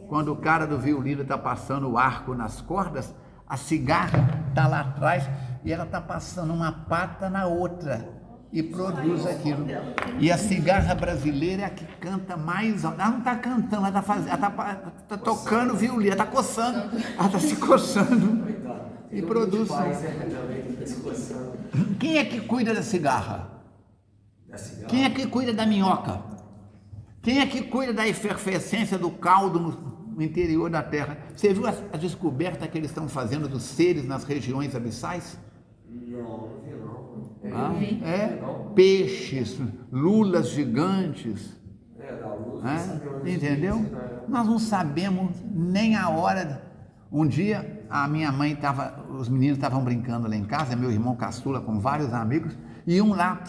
Quando o cara do violino está passando o arco nas cordas, a cigarra está lá atrás e ela está passando uma pata na outra e produz aquilo. E a cigarra brasileira é a que canta mais alto. Ela não está cantando, ela está tocando violino, ela está coçando, ela está se coçando e produz. Quem é que cuida da cigarra? Quem é que cuida da minhoca? Quem é que cuida da efervescência do caldo no interior da Terra? Você viu a descoberta que eles estão fazendo dos seres nas regiões abissais? Não vi não. Peixes, lulas gigantes. Da luz. Entendeu? Nós não sabemos nem a hora. Um dia a minha mãe os meninos estavam brincando lá em casa, meu irmão caçula com vários amigos, e um lá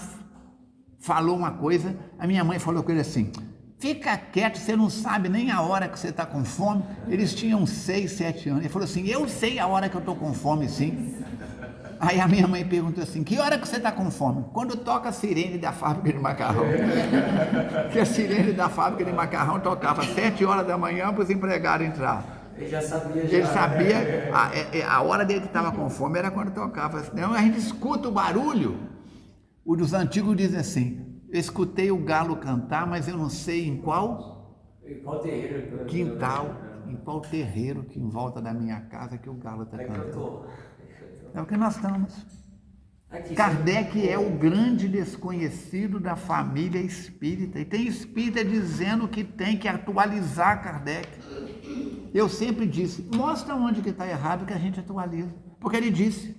falou uma coisa, a minha mãe falou com ele assim: fica quieto, você não sabe nem a hora que você está com fome. Eles tinham 6, 7 anos. Ele falou assim: eu sei a hora que eu estou com fome, sim. Aí a minha mãe perguntou assim: que hora que você está com fome? Quando toca a sirene da fábrica de macarrão. Que a sirene da fábrica de macarrão tocava às 7 horas da manhã para os empregados entrar. Ele já sabia. Ele sabia, a hora dele que estava com fome era quando tocava. Então a gente escuta o barulho. O dos antigos dizem assim: eu escutei o galo cantar, mas eu não sei em qual terreiro, quintal, em qual terreiro que em volta da minha casa que o galo está cantando. É o que nós estamos. Kardec é o grande desconhecido da família espírita. E tem espírita dizendo que tem que atualizar Kardec. Eu sempre disse: mostra onde que está errado que a gente atualiza. Porque ele disse: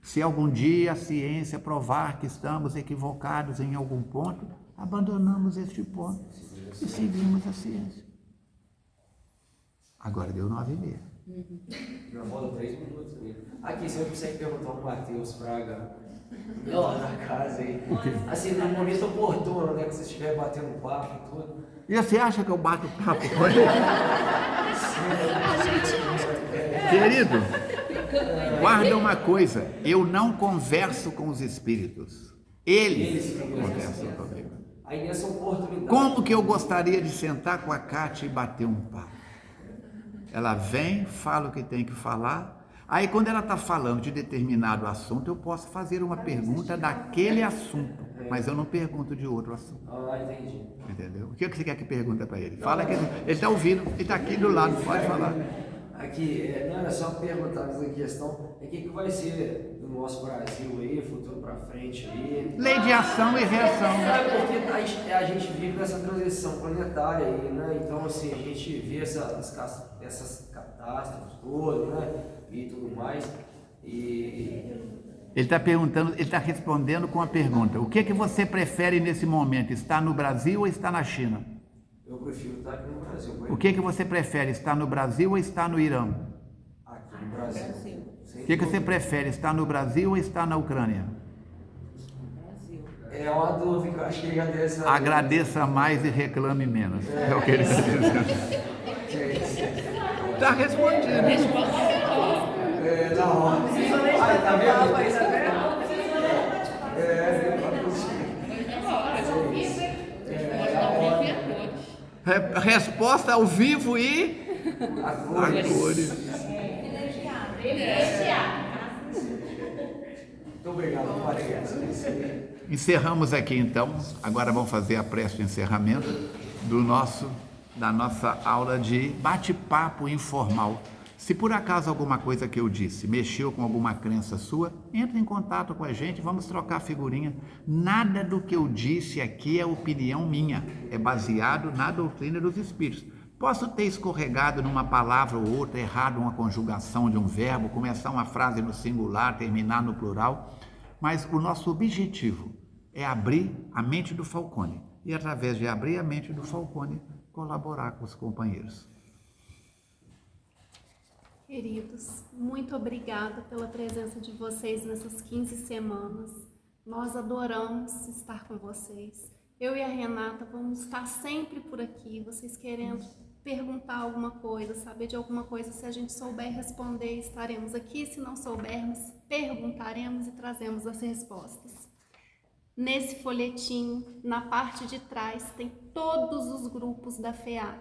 se algum dia a ciência provar que estamos equivocados em algum ponto, abandonamos este ponto e seguimos a ciência. Agora deu 9h30. Já falta 3 minutos. Aqui, você consegue perguntar ao Matheus Fraga lá na casa aí. Assim, no momento oportuno, né? Que você estiver batendo papo e tudo. E você acha que eu bato papo com ele? Querido, guarda uma coisa: eu não converso com os espíritos. Eles conversam comigo. Aí nessa oportunidade. Como que eu gostaria de sentar com a Kátia e bater um papo? Ela vem, fala o que tem que falar. Aí quando ela está falando de determinado assunto, eu posso fazer uma pergunta daquele assunto, mas eu não pergunto de outro assunto. Entendi. Entendeu? O que você quer que pergunte para ele? Fala que ele está ouvindo, ele está aqui do lado, pode falar. Aqui, não era só perguntar, mas a questão é o que vai ser do nosso Brasil aí, futuro para frente aí. Lei de ação e reação. Porque a gente vive nessa transição planetária aí, né? Então, assim, a gente vê essas catástrofes todas, né? E tudo mais. Ele está perguntando, ele está respondendo com a pergunta: o que você prefere nesse momento? Estar no Brasil ou estar na China? Eu prefiro estar aqui no Brasil. O que você prefere? Estar no Brasil ou estar no Irã? Aqui no Brasil. O que você prefere? Estar no Brasil ou estar na Ucrânia? Brasil. É uma dúvida que eu acho que ele já deve saber. Agradeça mais e reclame menos. É o que ele diz. Está respondido. Não. Ai, tá vendo? Resposta ao vivo e A a cores. cores. Muito obrigado, parece. Encerramos aqui então. Agora vamos fazer a prece de encerramento da nossa aula de bate-papo informal. Se por acaso alguma coisa que eu disse mexeu com alguma crença sua, entre em contato com a gente, vamos trocar figurinha. Nada do que eu disse aqui é opinião minha, é baseado na doutrina dos Espíritos. Posso ter escorregado numa palavra ou outra, errado uma conjugação de um verbo, começar uma frase no singular, terminar no plural, mas o nosso objetivo é abrir a mente do Falcone e, através de abrir a mente do Falcone, colaborar com os companheiros. Queridos, muito obrigada pela presença de vocês nessas 15 semanas. Nós adoramos estar com vocês. Eu e a Renata vamos estar sempre por aqui, vocês querendo perguntar alguma coisa, saber de alguma coisa, se a gente souber responder, estaremos aqui. Se não soubermos, perguntaremos e trazemos as respostas. Nesse folhetinho, na parte de trás, tem todos os grupos da FEAC.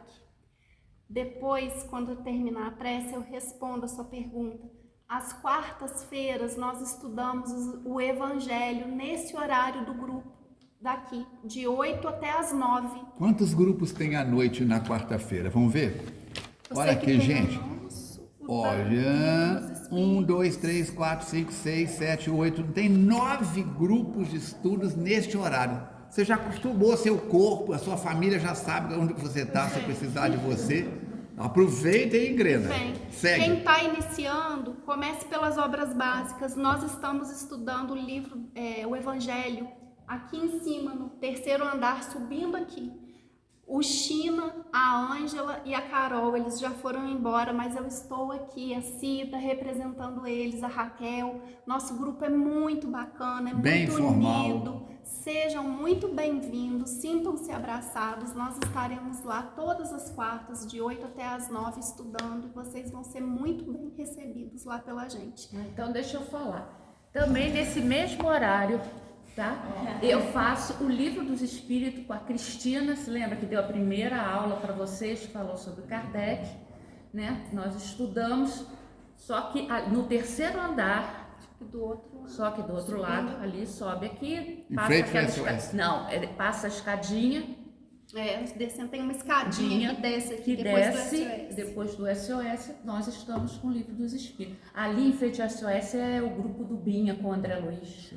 Depois, quando eu terminar a prece, eu respondo a sua pergunta. Às quartas-feiras, nós estudamos o Evangelho nesse horário do grupo daqui, de 8 até as 9. Quantos grupos tem à noite na quarta-feira? Vamos ver? Olha aqui, gente. Olha, 1, 2, 3, 4, 5, 6, 7, 8. Tem 9 grupos de estudos neste horário. Você já acostumou seu corpo, a sua família já sabe onde você está, se precisar de você. Aproveita e engrena. Segue. Quem está iniciando, comece pelas obras básicas. Nós estamos estudando o livro, o Evangelho, aqui em cima, no terceiro andar, subindo aqui. O China, a Ângela e a Carol, eles já foram embora, mas eu estou aqui, a Cida, representando eles, a Raquel. Nosso grupo é muito bacana, é bem muito formal. unido. Sejam muito bem-vindos, sintam-se abraçados. Nós estaremos lá todas as quartas, de 8 até as 9, estudando. Vocês vão ser muito bem recebidos lá pela gente. Então, deixa eu falar. Também nesse mesmo horário, tá? Eu faço o Livro dos Espíritos com a Cristina. Se lembra que deu a primeira aula para vocês, falou sobre Kardec, né? Nós estudamos, só que no terceiro andar, só que do outro lado, ali, sobe aqui, passa aquela não, passa a escadinha. Descendo, tem uma escadinha que desce aqui, depois do SOS, nós estamos com o Livro dos Espíritos. Ali em frente ao SOS é o grupo do Binha com o André Luiz.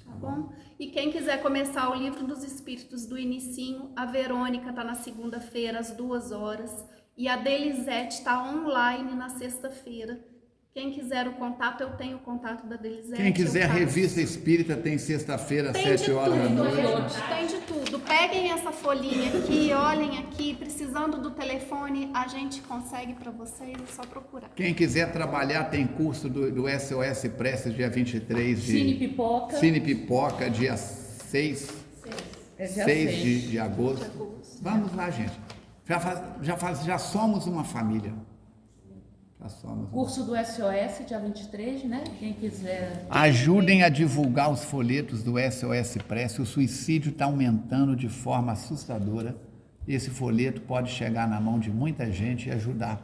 Tá bom? E quem quiser começar o Livro dos Espíritos do inicinho, a Verônica está na segunda-feira às 2 horas e a Delisete está online na sexta-feira. Quem quiser o contato, eu tenho o contato da Delisete. Quem quiser Revista Espírita, tem sexta-feira, 7 horas da noite. Tem de tudo. Peguem essa folhinha aqui, olhem aqui. Precisando do telefone, a gente consegue para vocês, é só procurar. Quem quiser trabalhar, tem curso do SOS Preces, dia 23 de... Cine Pipoca, dia 6 de agosto. Vamos lá, gente. Já somos uma família. Curso do SOS, dia 23, né? Quem quiser... Ajudem a divulgar os folhetos do SOS Prece. O suicídio está aumentando de forma assustadora. Esse folheto pode chegar na mão de muita gente e ajudar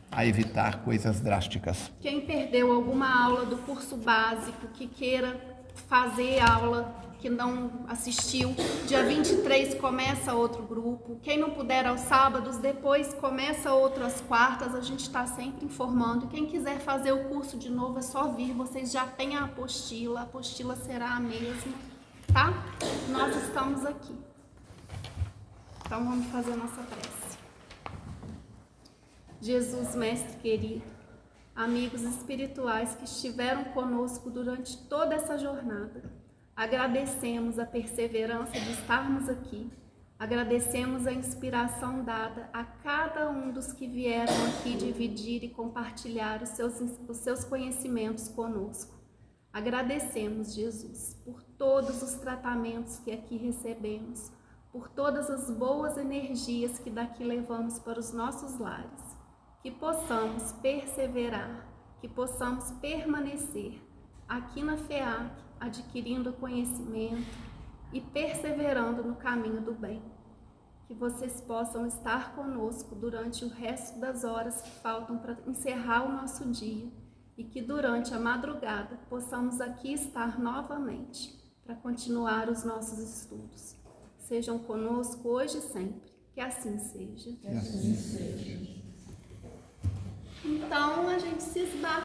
a evitar coisas drásticas. Quem perdeu alguma aula do curso básico, que queira fazer aula, que não assistiu, dia 23 começa outro grupo. Quem não puder aos sábados, depois começa outro às quartas, a gente está sempre informando. Quem quiser fazer o curso de novo, é só vir, vocês já têm a apostila será a mesma, tá? Nós estamos aqui. Então vamos fazer a nossa prece. Jesus, Mestre querido, amigos espirituais que estiveram conosco durante toda essa jornada, agradecemos a perseverança de estarmos aqui, agradecemos a inspiração dada a cada um dos que vieram aqui dividir e compartilhar os seus conhecimentos conosco. Agradecemos, Jesus, por todos os tratamentos que aqui recebemos, por todas as boas energias que daqui levamos para os nossos lares. Que possamos perseverar, que possamos permanecer aqui na FEAC, adquirindo conhecimento e perseverando no caminho do bem. Que vocês possam estar conosco durante o resto das horas que faltam para encerrar o nosso dia e que durante a madrugada possamos aqui estar novamente para continuar os nossos estudos. Sejam conosco hoje e sempre. Que assim seja. Que assim seja. Então a gente se esbarra